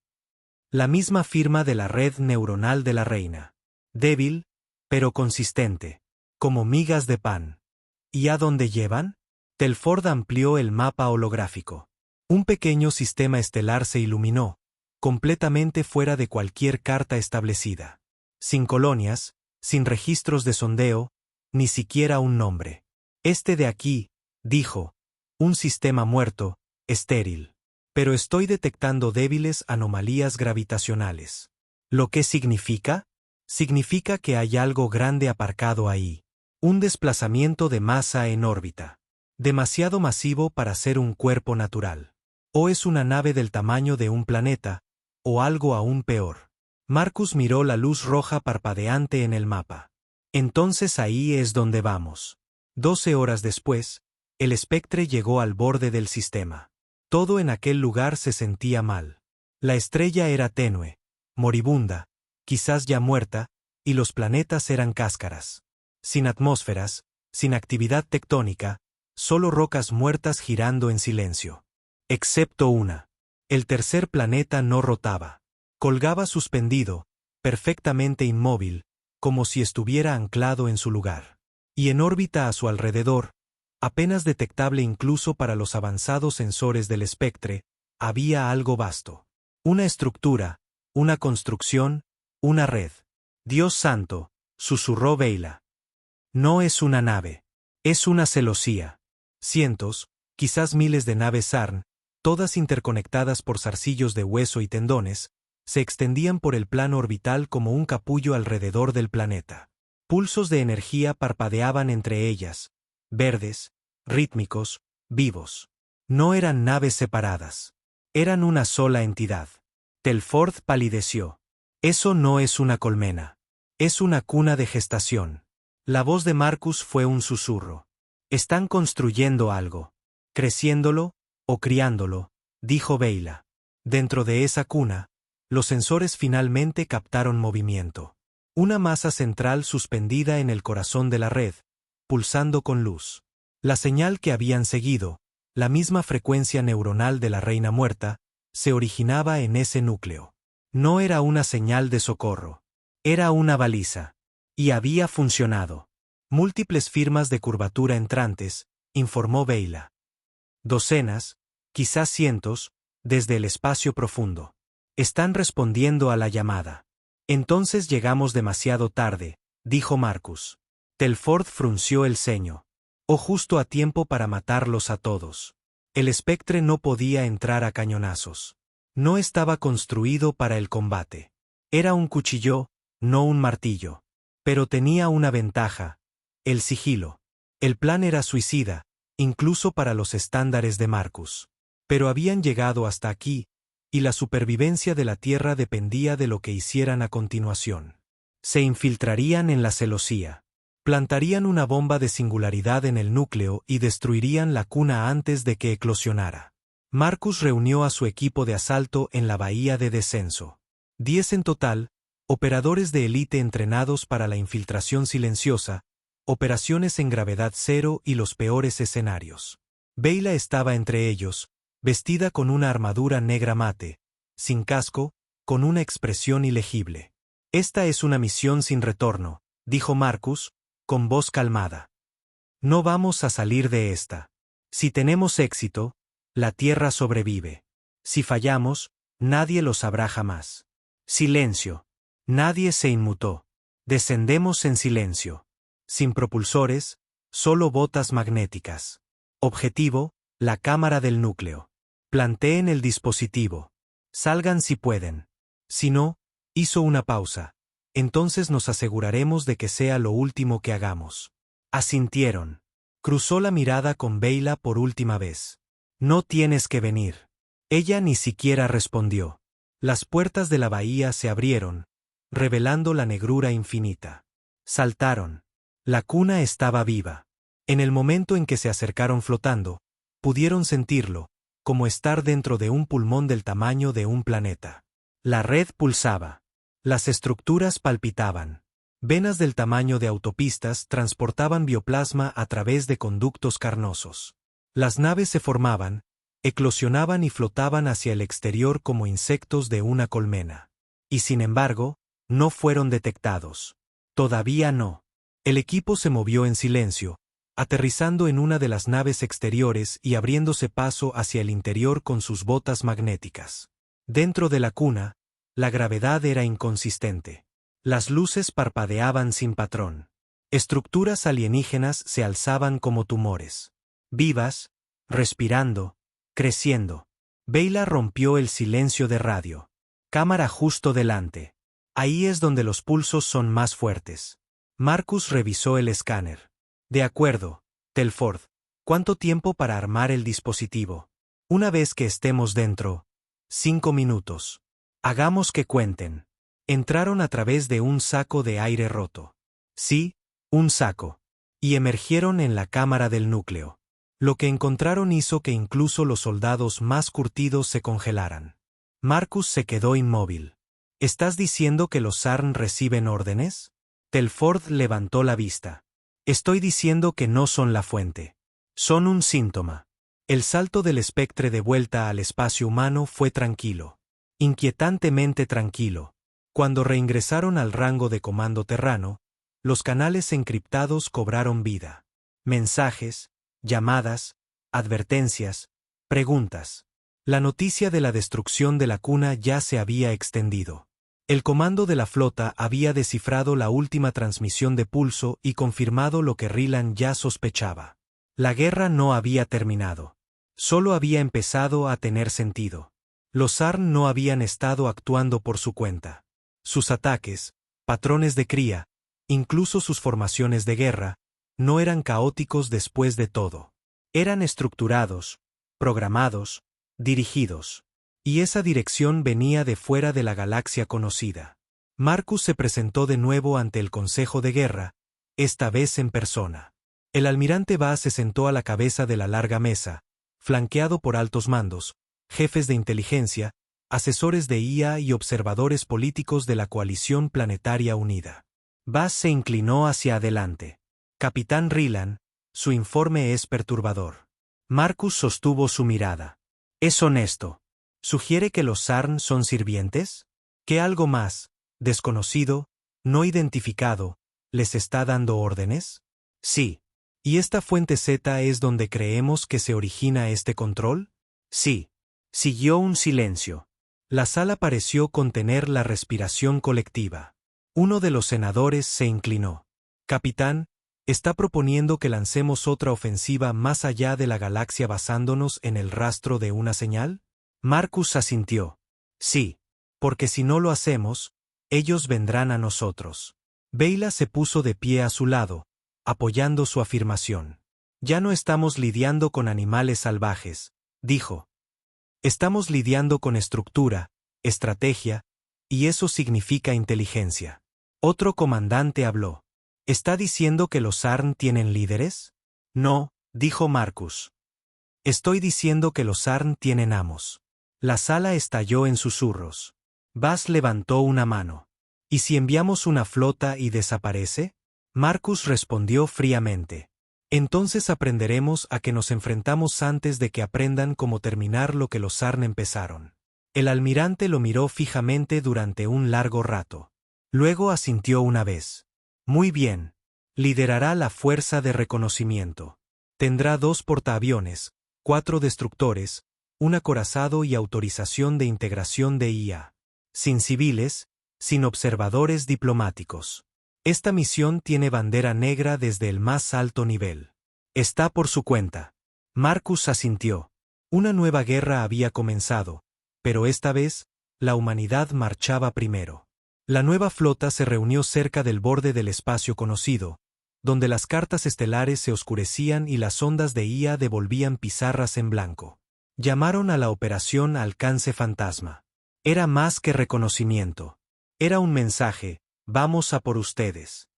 La misma firma de la red neuronal de la reina. Débil, pero consistente. Como migas de pan. ¿Y a dónde llevan? Telford amplió el mapa holográfico. Un pequeño sistema estelar se iluminó, completamente fuera de cualquier carta establecida. Sin colonias, sin registros de sondeo, ni siquiera un nombre. Este de aquí, dijo, un sistema muerto, estéril. Pero estoy detectando débiles anomalías gravitacionales. ¿Lo que significa? Significa que hay algo grande aparcado ahí. Un desplazamiento de masa en órbita. Demasiado masivo para ser un cuerpo natural. O es una nave del tamaño de un planeta, o algo aún peor. Marcus miró la luz roja parpadeante en el mapa. Entonces ahí es donde vamos. 12 horas después, el espectre llegó al borde del sistema. Todo en aquel lugar se sentía mal. La estrella era tenue, moribunda, quizás ya muerta, y los planetas eran cáscaras. Sin atmósferas, sin actividad tectónica, solo rocas muertas girando en silencio. Excepto una. El tercer planeta no rotaba. Colgaba suspendido, perfectamente inmóvil, como si estuviera anclado en su lugar. Y en órbita a su alrededor, apenas detectable incluso para los avanzados sensores del espectre, había algo vasto. Una estructura, una construcción, una red. Dios santo, susurró Beyla. No es una nave. Es una celosía. Cientos, quizás miles de naves Sarn, todas interconectadas por zarcillos de hueso y tendones, se extendían por el plano orbital como un capullo alrededor del planeta. Pulsos de energía parpadeaban entre ellas, verdes, rítmicos, vivos. No eran naves separadas. Eran una sola entidad. Telford palideció. Eso no es una colmena. Es una cuna de gestación. La voz de Marcus fue un susurro. Están construyendo algo. Creciéndolo, o criándolo, dijo Beyla. Dentro de esa cuna, los sensores finalmente captaron movimiento. Una masa central suspendida en el corazón de la red, pulsando con luz. La señal que habían seguido, la misma frecuencia neuronal de la reina muerta, se originaba en ese núcleo. No era una señal de socorro. Era una baliza. Y había funcionado. Múltiples firmas de curvatura entrantes, informó Beyla. Docenas, quizás cientos, desde el espacio profundo. Están respondiendo a la llamada. Entonces llegamos demasiado tarde, dijo Marcus. Telford frunció el ceño. O justo a tiempo para matarlos a todos. El espectre no podía entrar a cañonazos. No estaba construido para el combate. Era un cuchillo, no un martillo. Pero tenía una ventaja: el sigilo. El plan era suicida, incluso para los estándares de Marcus. Pero habían llegado hasta aquí, y la supervivencia de la Tierra dependía de lo que hicieran a continuación. Se infiltrarían en la celosía. Plantarían una bomba de singularidad en el núcleo y destruirían la cuna antes de que eclosionara. Marcus reunió a su equipo de asalto en la bahía de descenso. 10 en total, operadores de élite entrenados para la infiltración silenciosa, operaciones en gravedad cero y los peores escenarios. Beyla estaba entre ellos, vestida con una armadura negra mate, sin casco, con una expresión ilegible. Esta es una misión sin retorno, dijo Marcus, con voz calmada. No vamos a salir de esta. Si tenemos éxito, la Tierra sobrevive. Si fallamos, nadie lo sabrá jamás. Silencio. Nadie se inmutó. Descendemos en silencio. Sin propulsores, solo botas magnéticas. Objetivo, la cámara del núcleo. Planteen el dispositivo. Salgan si pueden. Si no, hizo una pausa. Entonces nos aseguraremos de que sea lo último que hagamos. Asintieron. Cruzó la mirada con Beyla por última vez. No tienes que venir. Ella ni siquiera respondió. Las puertas de la bahía se abrieron, revelando la negrura infinita. Saltaron. La cuna estaba viva. En el momento en que se acercaron flotando, pudieron sentirlo, como estar dentro de un pulmón del tamaño de un planeta. La red pulsaba. Las estructuras palpitaban. Venas del tamaño de autopistas transportaban bioplasma a través de conductos carnosos. Las naves se formaban, eclosionaban y flotaban hacia el exterior como insectos de una colmena. Y sin embargo, no fueron detectados. Todavía no. El equipo se movió en silencio, aterrizando en una de las naves exteriores y abriéndose paso hacia el interior con sus botas magnéticas. Dentro de la cuna, la gravedad era inconsistente. Las luces parpadeaban sin patrón. Estructuras alienígenas se alzaban como tumores. Vivas, respirando, creciendo. Beyla rompió el silencio de radio. Cámara justo delante. Ahí es donde los pulsos son más fuertes. Marcus revisó el escáner. De acuerdo, Telford. ¿Cuánto tiempo para armar el dispositivo? Una vez que estemos dentro. 5 minutos. Hagamos que cuenten. Entraron a través de un saco de aire roto. Sí, un saco. Y emergieron en la cámara del núcleo. Lo que encontraron hizo que incluso los soldados más curtidos se congelaran. Marcus se quedó inmóvil. ¿Estás diciendo que los Sarn reciben órdenes? Telford levantó la vista. Estoy diciendo que no son la fuente. Son un síntoma. El salto del espectre de vuelta al espacio humano fue tranquilo. Inquietantemente tranquilo. Cuando reingresaron al rango de comando terrano, los canales encriptados cobraron vida. Mensajes, llamadas, advertencias, preguntas. La noticia de la destrucción de la cuna ya se había extendido. El comando de la flota había descifrado la última transmisión de pulso y confirmado lo que Rylan ya sospechaba. La guerra no había terminado. Solo había empezado a tener sentido. Los Sarn no habían estado actuando por su cuenta. Sus ataques, patrones de cría, incluso sus formaciones de guerra, no eran caóticos después de todo. Eran estructurados, programados, dirigidos. Y esa dirección venía de fuera de la galaxia conocida. Marcus se presentó de nuevo ante el Consejo de Guerra, esta vez en persona. El almirante Ba se sentó a la cabeza de la larga mesa, flanqueado por altos mandos, jefes de inteligencia, asesores de IA y observadores políticos de la Coalición Planetaria Unida. Ba se inclinó hacia adelante. Capitán Rylan, su informe es perturbador. Marcus sostuvo su mirada. Es honesto. ¿Sugiere que los Sarn son sirvientes? ¿Que algo más, desconocido, no identificado, les está dando órdenes? Sí. ¿Y esta fuente Z es donde creemos que se origina este control? Sí. Siguió un silencio. La sala pareció contener la respiración colectiva. Uno de los senadores se inclinó. Capitán, ¿está proponiendo que lancemos otra ofensiva más allá de la galaxia basándonos en el rastro de una señal? Marcus asintió. Sí, porque si no lo hacemos, ellos vendrán a nosotros. Beyla se puso de pie a su lado, apoyando su afirmación. Ya no estamos lidiando con animales salvajes, dijo. Estamos lidiando con estructura, estrategia, y eso significa inteligencia. Otro comandante habló. ¿Está diciendo que los Sarn tienen líderes? No, dijo Marcus. Estoy diciendo que los Sarn tienen amos. La sala estalló en susurros. Bas levantó una mano. ¿Y si enviamos una flota y desaparece? Marcus respondió fríamente. Entonces aprenderemos a que nos enfrentamos antes de que aprendan cómo terminar lo que los Sarn empezaron. El almirante lo miró fijamente durante un largo rato. Luego asintió una vez. Muy bien. Liderará la fuerza de reconocimiento. Tendrá 2 portaaviones, 4 destructores, un acorazado y autorización de integración de IA. Sin civiles, sin observadores diplomáticos. Esta misión tiene bandera negra desde el más alto nivel. Está por su cuenta. Marcus asintió. Una nueva guerra había comenzado, pero esta vez, la humanidad marchaba primero. La nueva flota se reunió cerca del borde del espacio conocido, donde las cartas estelares se oscurecían y las ondas de IA devolvían pizarras en blanco. Llamaron a la operación Alcance Fantasma. Era más que reconocimiento. Era un mensaje: vamos a por ustedes.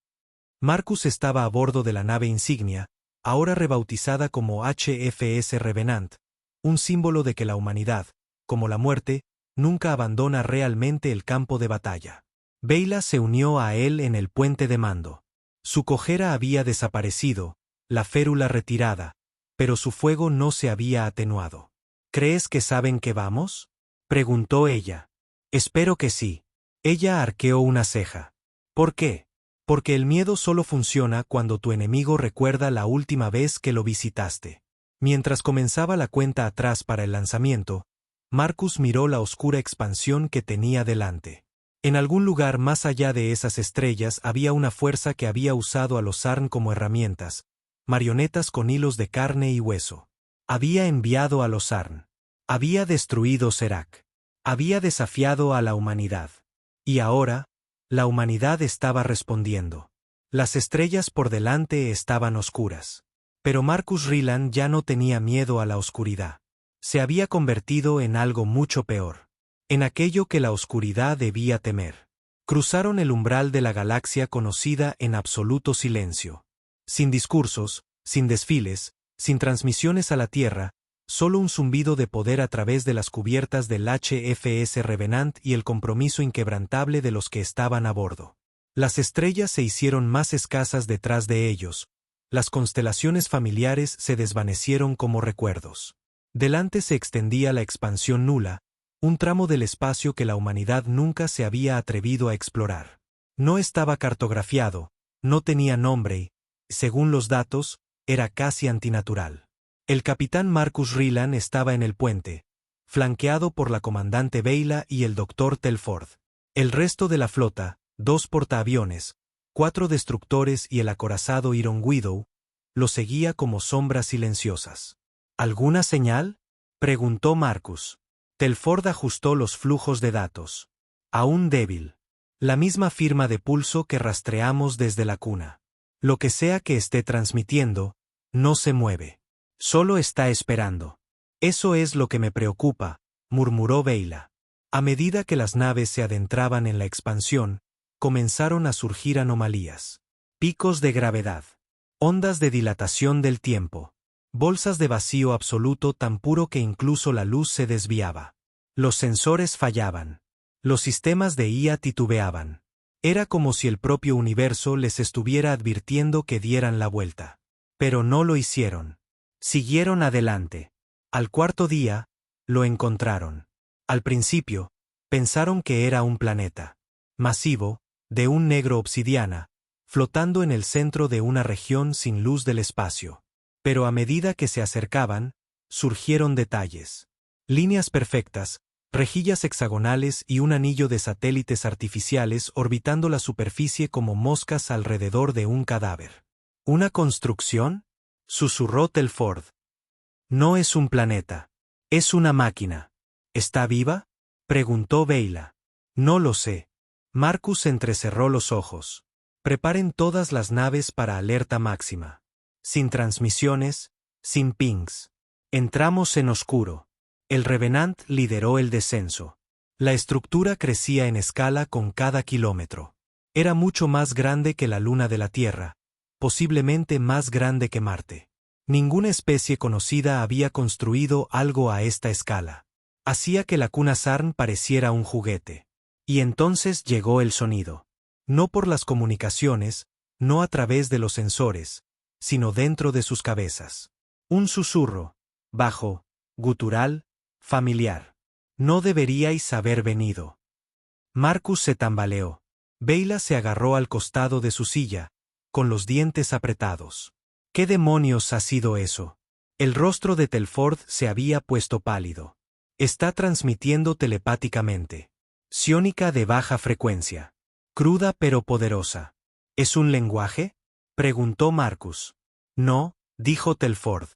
Marcus estaba a bordo de la nave insignia, ahora rebautizada como HFS Revenant, un símbolo de que la humanidad, como la muerte, nunca abandona realmente el campo de batalla. Beyla se unió a él en el puente de mando. Su cojera había desaparecido, la férula retirada, pero su fuego no se había atenuado. ¿Crees que saben que vamos?, preguntó ella. Espero que sí. Ella arqueó una ceja. ¿Por qué? Porque el miedo solo funciona cuando tu enemigo recuerda la última vez que lo visitaste. Mientras comenzaba la cuenta atrás para el lanzamiento, Marcus miró la oscura expansión que tenía delante. En algún lugar más allá de esas estrellas había una fuerza que había usado a los Sarn como herramientas, marionetas con hilos de carne y hueso. Había enviado a los Sarn. Había destruido Serac. Había desafiado a la humanidad. Y ahora, la humanidad estaba respondiendo. Las estrellas por delante estaban oscuras. Pero Marcus Rylance ya no tenía miedo a la oscuridad. Se había convertido en algo mucho peor. En aquello que la oscuridad debía temer. Cruzaron el umbral de la galaxia conocida en absoluto silencio. Sin discursos, sin desfiles, sin transmisiones a la Tierra, solo un zumbido de poder a través de las cubiertas del HFS Revenant y el compromiso inquebrantable de los que estaban a bordo. Las estrellas se hicieron más escasas detrás de ellos. Las constelaciones familiares se desvanecieron como recuerdos. Delante se extendía la expansión nula, un tramo del espacio que la humanidad nunca se había atrevido a explorar. No estaba cartografiado, no tenía nombre y, según los datos, era casi antinatural. El capitán Marcus Rylance estaba en el puente, flanqueado por la comandante Beyla y el doctor Telford. El resto de la flota, 2 portaaviones, 4 destructores y el acorazado Iron Widow, lo seguía como sombras silenciosas. ¿Alguna señal?, preguntó Marcus. Telford ajustó los flujos de datos. Aún débil. La misma firma de pulso que rastreamos desde la cuna. Lo que sea que esté transmitiendo, no se mueve. Solo está esperando. Eso es lo que me preocupa, murmuró Beyla. A medida que las naves se adentraban en la expansión, comenzaron a surgir anomalías. Picos de gravedad. Ondas de dilatación del tiempo. Bolsas de vacío absoluto tan puro que incluso la luz se desviaba. Los sensores fallaban. Los sistemas de IA titubeaban. Era como si el propio universo les estuviera advirtiendo que dieran la vuelta. Pero no lo hicieron. Siguieron adelante. Al cuarto día, lo encontraron. Al principio, pensaron que era un planeta. Masivo, de un negro obsidiana, flotando en el centro de una región sin luz del espacio. Pero a medida que se acercaban, surgieron detalles. Líneas perfectas, rejillas hexagonales y un anillo de satélites artificiales orbitando la superficie como moscas alrededor de un cadáver. ¿Una construcción?, susurró Telford. No es un planeta. Es una máquina. ¿Está viva?, preguntó Beyla. No lo sé. Marcus entrecerró los ojos. Preparen todas las naves para alerta máxima. Sin transmisiones, sin pings. Entramos en oscuro. El Revenant lideró el descenso. La estructura crecía en escala con cada kilómetro. Era mucho más grande que la luna de la Tierra, posiblemente más grande que Marte. Ninguna especie conocida había construido algo a esta escala. Hacía que la cuna Sarn pareciera un juguete. Y entonces llegó el sonido. No por las comunicaciones, no a través de los sensores, sino dentro de sus cabezas. Un susurro, bajo, gutural, familiar. No deberíais haber venido. Marcus se tambaleó. Beyla se agarró al costado de su silla, con los dientes apretados. ¿Qué demonios ha sido eso? El rostro de Telford se había puesto pálido. Está transmitiendo telepáticamente. Psiónica de baja frecuencia. Cruda pero poderosa. ¿Es un lenguaje? Preguntó Marcus. No, dijo Telford.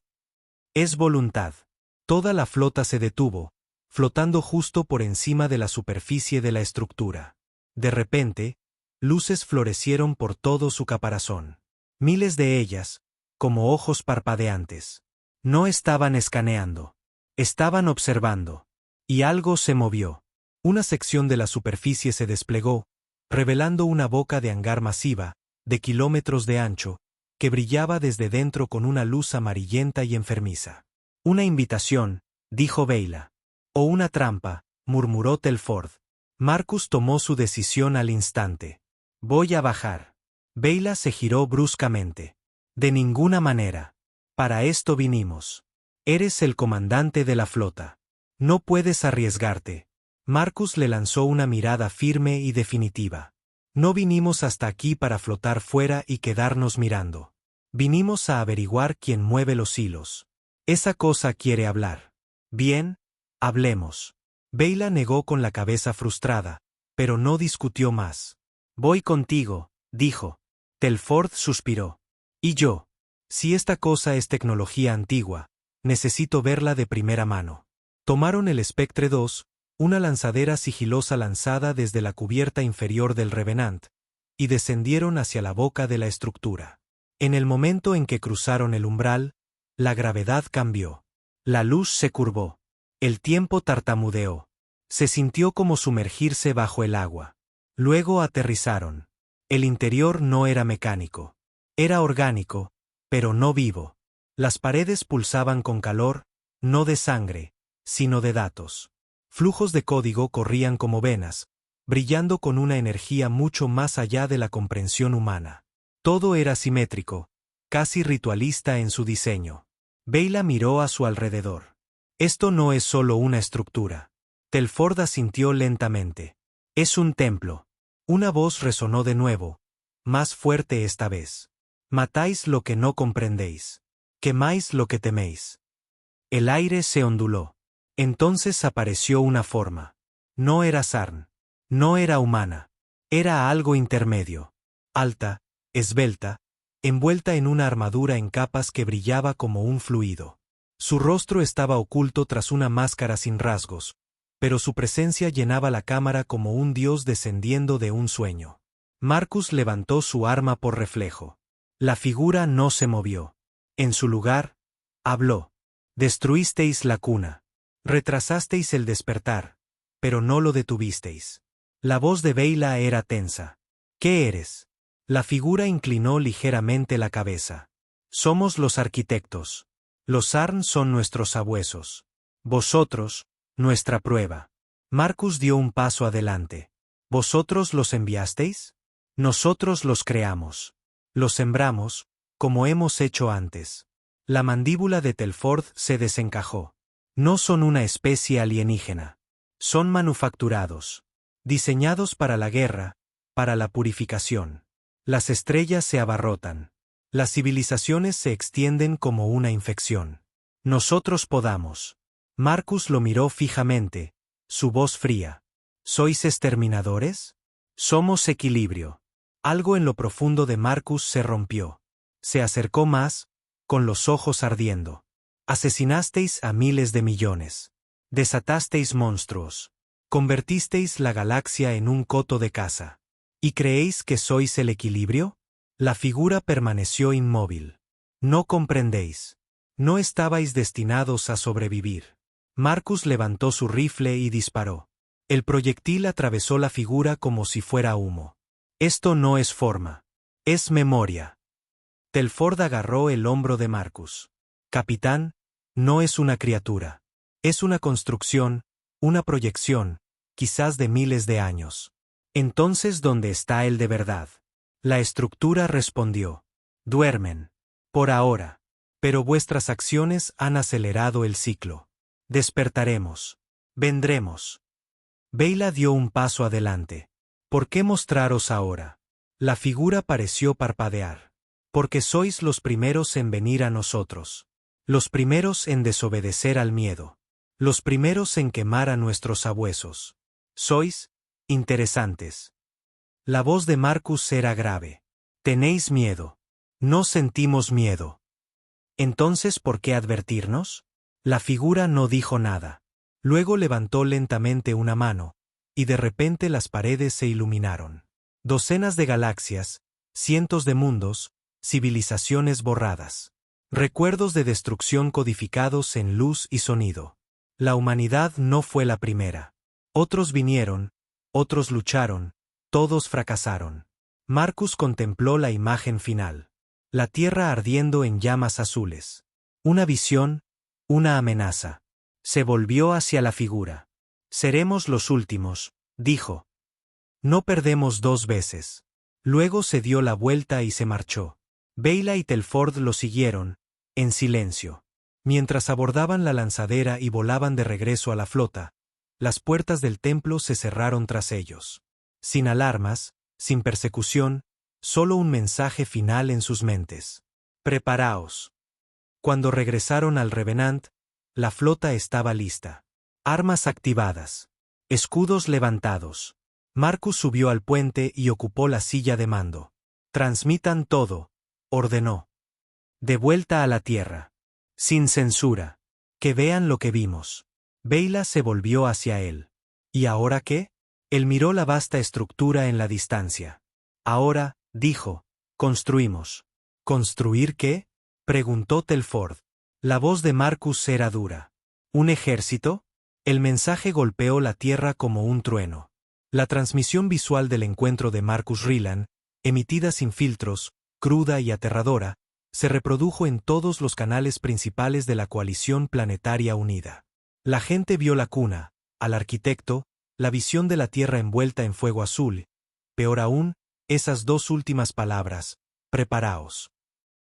Es voluntad. Toda la flota se detuvo, flotando justo por encima de la superficie de la estructura. De repente, luces florecieron por todo su caparazón. Miles de ellas, como ojos parpadeantes. No estaban escaneando. Estaban observando. Y algo se movió. Una sección de la superficie se desplegó, revelando una boca de hangar masiva, de kilómetros de ancho, que brillaba desde dentro con una luz amarillenta y enfermiza. Una invitación, dijo Beyla. O una trampa, murmuró Telford. Marcus tomó su decisión al instante. Voy a bajar. Beyla se giró bruscamente. De ninguna manera. Para esto vinimos. Eres el comandante de la flota. No puedes arriesgarte. Marcus le lanzó una mirada firme y definitiva. No vinimos hasta aquí para flotar fuera y quedarnos mirando. Vinimos a averiguar quién mueve los hilos. Esa cosa quiere hablar. Bien, hablemos. Beyla negó con la cabeza frustrada, pero no discutió más. Voy contigo, dijo. Telford suspiró. Y yo. Si esta cosa es tecnología antigua, necesito verla de primera mano. Tomaron el Spectre 2, una lanzadera sigilosa lanzada desde la cubierta inferior del Revenant, y descendieron hacia la boca de la estructura. En el momento en que cruzaron el umbral, la gravedad cambió. La luz se curvó. El tiempo tartamudeó. Se sintió como sumergirse bajo el agua. Luego aterrizaron. El interior no era mecánico. Era orgánico, pero no vivo. Las paredes pulsaban con calor, no de sangre, sino de datos. Flujos de código corrían como venas, brillando con una energía mucho más allá de la comprensión humana. Todo era simétrico, casi ritualista en su diseño. Beyla miró a su alrededor. Esto no es solo una estructura. Telford asintió lentamente. Es un templo. Una voz resonó de nuevo, más fuerte esta vez. Matáis lo que no comprendéis. Quemáis lo que teméis. El aire se onduló. Entonces apareció una forma. No era Sarn. No era humana. Era algo intermedio. Alta, esbelta, envuelta en una armadura en capas que brillaba como un fluido. Su rostro estaba oculto tras una máscara sin rasgos, pero su presencia llenaba la cámara como un dios descendiendo de un sueño. Marcus levantó su arma por reflejo. La figura no se movió. En su lugar, habló. Destruisteis la cuna. Retrasasteis el despertar, pero no lo detuvisteis. La voz de Beyla era tensa. ¿Qué eres? La figura inclinó ligeramente la cabeza. Somos los arquitectos. Los Sarn son nuestros sabuesos. Vosotros, nuestra prueba. Marcus dio un paso adelante. ¿Vosotros los enviasteis? Nosotros los creamos. Los sembramos, como hemos hecho antes. La mandíbula de Telford se desencajó. No son una especie alienígena. Son manufacturados. Diseñados para la guerra, para la purificación. Las estrellas se abarrotan. Las civilizaciones se extienden como una infección. Nosotros podamos. Marcus lo miró fijamente, su voz fría. ¿Sois exterminadores? Somos equilibrio. Algo en lo profundo de Marcus se rompió. Se acercó más, con los ojos ardiendo. Asesinasteis a miles de millones. Desatasteis monstruos. Convertisteis la galaxia en un coto de caza. ¿Y creéis que sois el equilibrio? La figura permaneció inmóvil. No comprendéis. No estabais destinados a sobrevivir. Marcus levantó su rifle y disparó. El proyectil atravesó la figura como si fuera humo. Esto no es forma. Es memoria. Telford agarró el hombro de Marcus. Capitán, no es una criatura. Es una construcción, una proyección, quizás de miles de años. Entonces, ¿dónde está el de verdad? La estructura respondió. Duermen. Por ahora. Pero vuestras acciones han acelerado el ciclo. Despertaremos. Vendremos. Beyla dio un paso adelante. ¿Por qué mostraros ahora? La figura pareció parpadear. Porque sois los primeros en venir a nosotros. Los primeros en desobedecer al miedo. Los primeros en quemar a nuestros sabuesos. Sois interesantes. La voz de Marcus era grave. Tenéis miedo. No sentimos miedo. Entonces, ¿por qué advertirnos? La figura no dijo nada. Luego levantó lentamente una mano, y de repente las paredes se iluminaron. Docenas de galaxias, cientos de mundos, civilizaciones borradas. Recuerdos de destrucción codificados en luz y sonido. La humanidad no fue la primera. Otros vinieron, otros lucharon, todos fracasaron. Marcus contempló la imagen final. La tierra ardiendo en llamas azules. Una visión, una amenaza. Se volvió hacia la figura. Seremos los últimos, dijo. No perdemos dos veces. Luego se dio la vuelta y se marchó. Beyla y Telford lo siguieron, en silencio. Mientras abordaban la lanzadera y volaban de regreso a la flota, las puertas del templo se cerraron tras ellos. Sin alarmas, sin persecución, solo un mensaje final en sus mentes. Preparaos. Cuando regresaron al Revenant, la flota estaba lista. Armas activadas. Escudos levantados. Marcus subió al puente y ocupó la silla de mando. Transmitan todo, ordenó. De vuelta a la tierra. Sin censura. Que vean lo que vimos. Beyla se volvió hacia él. ¿Y ahora qué? Él miró la vasta estructura en la distancia. Ahora, dijo, construimos. ¿Construir qué? Preguntó Telford. La voz de Marcus era dura. ¿Un ejército? El mensaje golpeó la tierra como un trueno. La transmisión visual del encuentro de Marcus Rylance, emitida sin filtros, cruda y aterradora, se reprodujo en todos los canales principales de la coalición planetaria unida. La gente vio la cuna, al arquitecto, la visión de la tierra envuelta en fuego azul, peor aún, esas dos últimas palabras, preparaos.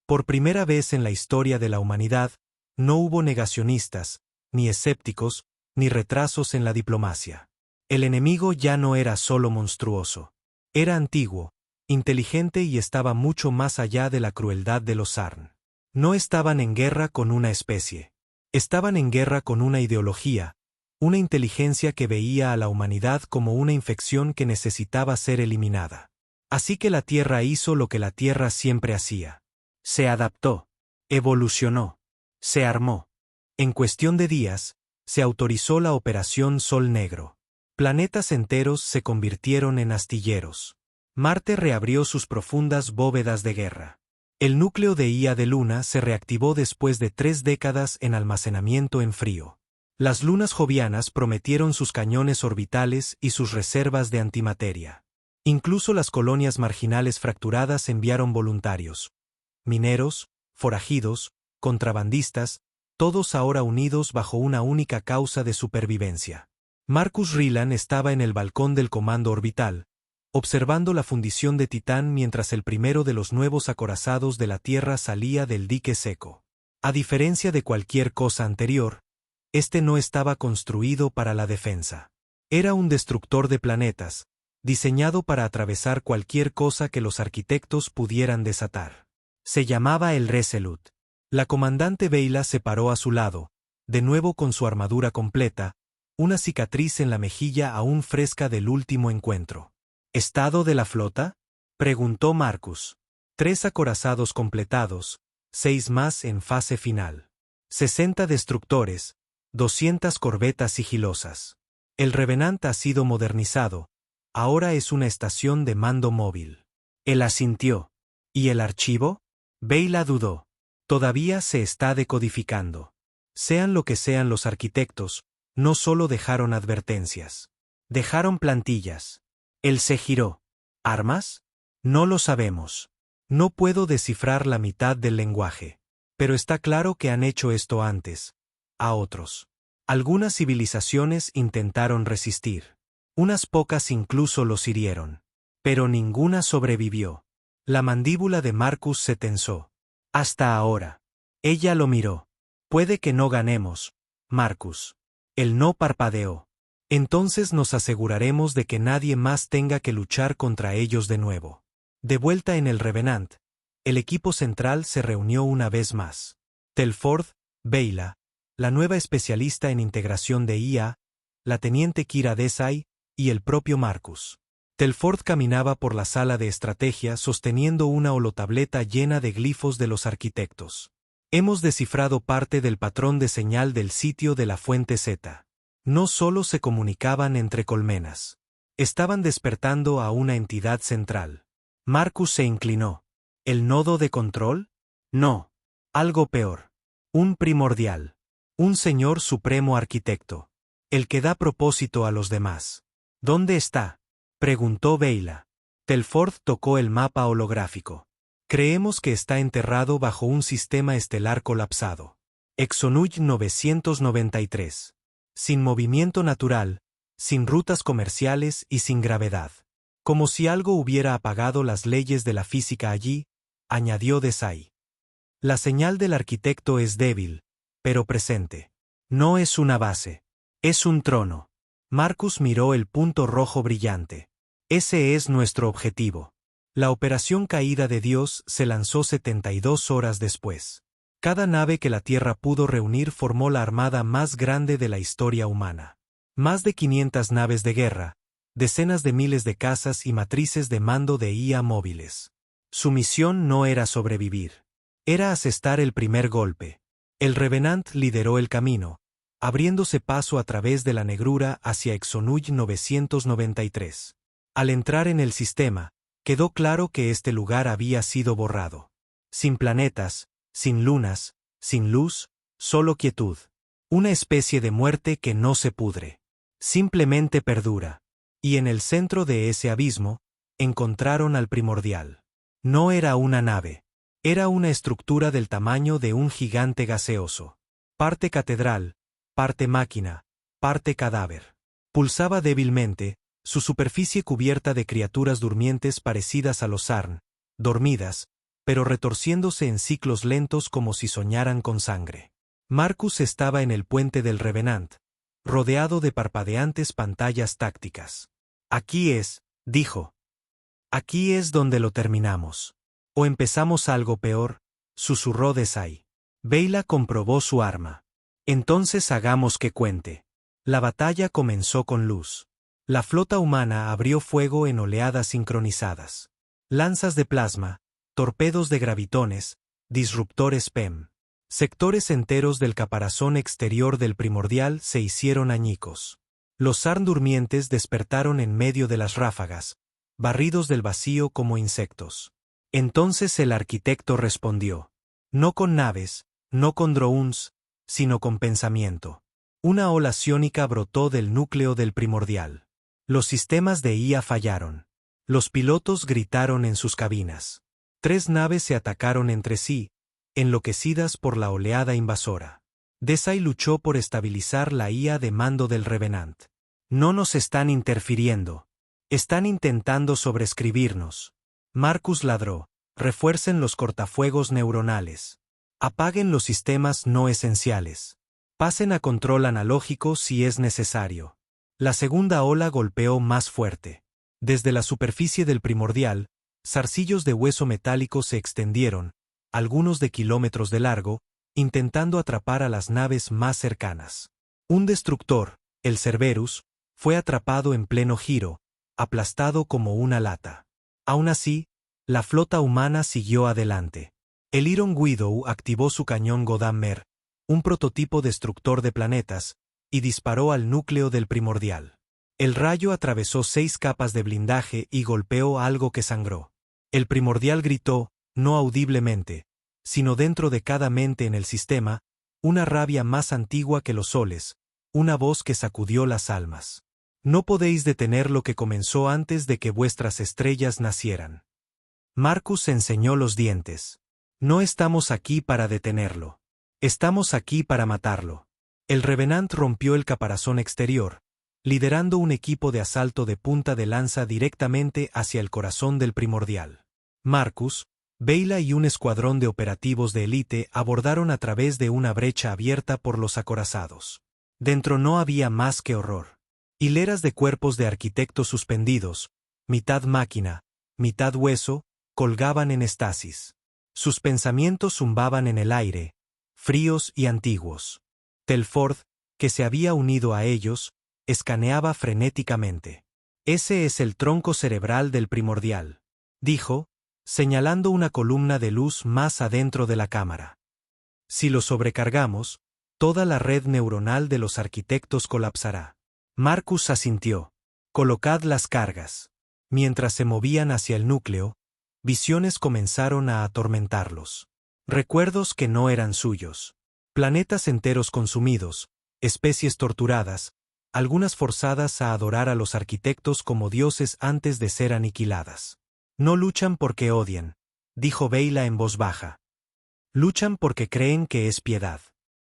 Por primera vez en la historia de la humanidad, no hubo negacionistas, ni escépticos, ni retrasos en la diplomacia. El enemigo ya no era solo monstruoso. Era antiguo, inteligente y estaba mucho más allá de la crueldad de los Sarn. No estaban en guerra con una especie. Estaban en guerra con una ideología, una inteligencia que veía a la humanidad como una infección que necesitaba ser eliminada. Así que la Tierra hizo lo que la Tierra siempre hacía. Se adaptó, evolucionó, se armó. En cuestión de días, se autorizó la Operación Sol Negro. Planetas enteros se convirtieron en astilleros. Marte reabrió sus profundas bóvedas de guerra. El núcleo de Ia de Luna se reactivó después de 3 décadas en almacenamiento en frío. Las lunas jovianas prometieron sus cañones orbitales y sus reservas de antimateria. Incluso las colonias marginales fracturadas enviaron voluntarios. Mineros, forajidos, contrabandistas, todos ahora unidos bajo una única causa de supervivencia. Marcus Rylance estaba en el balcón del comando orbital, observando la fundición de Titán mientras el primero de los nuevos acorazados de la Tierra salía del dique seco. A diferencia de cualquier cosa anterior, este no estaba construido para la defensa. Era un destructor de planetas, diseñado para atravesar cualquier cosa que los arquitectos pudieran desatar. Se llamaba el Resolute. La comandante Beyla se paró a su lado, de nuevo con su armadura completa, una cicatriz en la mejilla aún fresca del último encuentro. ¿Estado de la flota? Preguntó Marcus. 3 acorazados completados, 6 más en fase final. 60 destructores, 200 corbetas sigilosas. El Revenant ha sido modernizado, ahora es una estación de mando móvil. Él asintió. ¿Y el archivo? Beyla dudó. Todavía se está decodificando. Sean lo que sean los arquitectos, no solo dejaron advertencias. Dejaron plantillas. Él se giró. ¿Armas? No lo sabemos. No puedo descifrar la mitad del lenguaje. Pero está claro que han hecho esto antes. A otros. Algunas civilizaciones intentaron resistir. Unas pocas incluso los hirieron. Pero ninguna sobrevivió. La mandíbula de Marcus se tensó. Hasta ahora. Ella lo miró. Puede que no ganemos, Marcus. Él no parpadeó. Entonces nos aseguraremos de que nadie más tenga que luchar contra ellos de nuevo. De vuelta en el Revenant, el equipo central se reunió una vez más. Telford, Beyla, la nueva especialista en integración de IA, la teniente Kira Desai, y el propio Marcus. Telford caminaba por la sala de estrategia sosteniendo una holotableta llena de glifos de los arquitectos. Hemos descifrado parte del patrón de señal del sitio de la fuente Z. No solo se comunicaban entre colmenas. Estaban despertando a una entidad central. Marcus se inclinó. ¿El nodo de control? No. Algo peor. Un primordial. Un señor supremo arquitecto. El que da propósito a los demás. ¿Dónde está?, preguntó Beyla. Telford tocó el mapa holográfico. Creemos que está enterrado bajo un sistema estelar colapsado. Exonuj 993. Sin movimiento natural, sin rutas comerciales y sin gravedad. Como si algo hubiera apagado las leyes de la física allí, añadió Desai. La señal del arquitecto es débil, pero presente. No es una base. Es un trono. Marcus miró el punto rojo brillante. Ese es nuestro objetivo. La operación Caída de Dios se lanzó 72 horas después. Cada nave que la Tierra pudo reunir formó la armada más grande de la historia humana. Más de 500 naves de guerra, decenas de miles de cazas y matrices de mando de IA móviles. Su misión no era sobrevivir. Era asestar el primer golpe. El Revenant lideró el camino, abriéndose paso a través de la negrura hacia Exonuj 993. Al entrar en el sistema, quedó claro que este lugar había sido borrado. Sin planetas, sin lunas, sin luz, solo quietud. Una especie de muerte que no se pudre. Simplemente perdura. Y en el centro de ese abismo, encontraron al primordial. No era una nave. Era una estructura del tamaño de un gigante gaseoso. Parte catedral, parte máquina, parte cadáver. Pulsaba débilmente, su superficie cubierta de criaturas durmientes parecidas a los Sarn, dormidas, pero retorciéndose en ciclos lentos como si soñaran con sangre. Marcus estaba en el puente del Revenant, rodeado de parpadeantes pantallas tácticas. Aquí es, dijo. Aquí es donde lo terminamos. O empezamos algo peor, susurró Desai. Beyla comprobó su arma. Entonces hagamos que cuente. La batalla comenzó con luz. La flota humana abrió fuego en oleadas sincronizadas. Lanzas de plasma, torpedos de gravitones, disruptores PEM. Sectores enteros del caparazón exterior del primordial se hicieron añicos. Los Sarn durmientes despertaron en medio de las ráfagas, barridos del vacío como insectos. Entonces el arquitecto respondió. No con naves, no con drones, sino con pensamiento. Una ola ciónica brotó del núcleo del primordial. Los sistemas de IA fallaron. Los pilotos gritaron en sus cabinas. 3 naves se atacaron entre sí, enloquecidas por la oleada invasora. Desai luchó por estabilizar la IA de mando del Revenant. No nos están interfiriendo. Están intentando sobreescribirnos. Marcus ladró. Refuercen los cortafuegos neuronales. Apaguen los sistemas no esenciales. Pasen a control analógico si es necesario. La segunda ola golpeó más fuerte. Desde la superficie del primordial, zarcillos de hueso metálico se extendieron, algunos de kilómetros de largo, intentando atrapar a las naves más cercanas. Un destructor, el Cerberus, fue atrapado en pleno giro, aplastado como una lata. Aún así, la flota humana siguió adelante. El Iron Widow activó su cañón Godammer, un prototipo destructor de planetas, y disparó al núcleo del primordial. El rayo atravesó 6 capas de blindaje y golpeó algo que sangró. El primordial gritó, no audiblemente, sino dentro de cada mente en el sistema, una rabia más antigua que los soles, una voz que sacudió las almas. No podéis detener lo que comenzó antes de que vuestras estrellas nacieran. Marcus enseñó los dientes. No estamos aquí para detenerlo. Estamos aquí para matarlo. El Revenant rompió el caparazón exterior, liderando un equipo de asalto de punta de lanza directamente hacia el corazón del primordial. Marcus, Beyla y un escuadrón de operativos de élite abordaron a través de una brecha abierta por los acorazados. Dentro no había más que horror. Hileras de cuerpos de arquitectos suspendidos, mitad máquina, mitad hueso, colgaban en estasis. Sus pensamientos zumbaban en el aire, fríos y antiguos. Telford, que se había unido a ellos, escaneaba frenéticamente. Ese es el tronco cerebral del primordial, dijo, señalando una columna de luz más adentro de la cámara. Si lo sobrecargamos, toda la red neuronal de los arquitectos colapsará. Marcus asintió. Colocad las cargas. Mientras se movían hacia el núcleo, visiones comenzaron a atormentarlos. Recuerdos que no eran suyos. Planetas enteros consumidos, especies torturadas, algunas forzadas a adorar a los arquitectos como dioses antes de ser aniquiladas. No luchan porque odian, dijo Beyla en voz baja. Luchan porque creen que es piedad.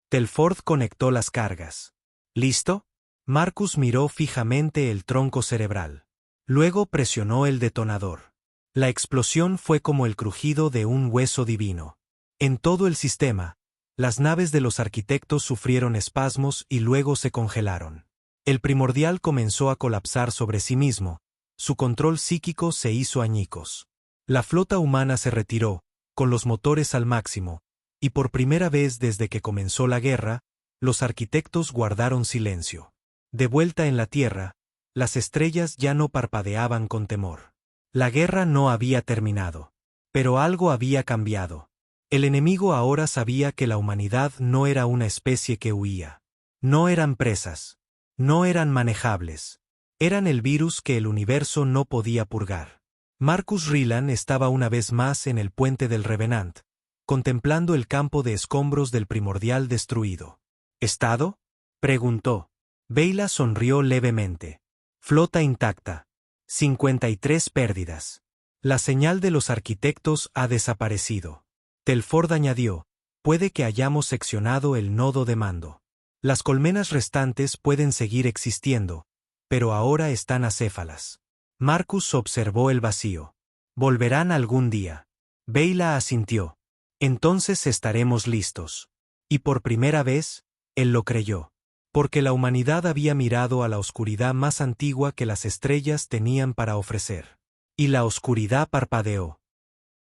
Telford conectó las cargas. ¿Listo? Marcus miró fijamente el tronco cerebral. Luego presionó el detonador. La explosión fue como el crujido de un hueso divino. En todo el sistema, las naves de los arquitectos sufrieron espasmos y luego se congelaron. El primordial comenzó a colapsar sobre sí mismo, su control psíquico se hizo añicos. La flota humana se retiró, con los motores al máximo, y por primera vez desde que comenzó la guerra, los arquitectos guardaron silencio. De vuelta en la Tierra, las estrellas ya no parpadeaban con temor. La guerra no había terminado. Pero algo había cambiado. El enemigo ahora sabía que la humanidad no era una especie que huía. No eran presas. No eran manejables. Eran el virus que el universo no podía purgar. Marcus Rylance estaba una vez más en el puente del Revenant, contemplando el campo de escombros del primordial destruido. ¿Estado? Preguntó. Beyla sonrió levemente. Flota intacta. 53 pérdidas. La señal de los arquitectos ha desaparecido. Telford añadió, puede que hayamos seccionado el nodo de mando. Las colmenas restantes pueden seguir existiendo, pero ahora están acéfalas. Marcus observó el vacío. Volverán algún día. Beyla asintió. Entonces estaremos listos. Y por primera vez, él lo creyó. Porque la humanidad había mirado a la oscuridad más antigua que las estrellas tenían para ofrecer. Y la oscuridad parpadeó.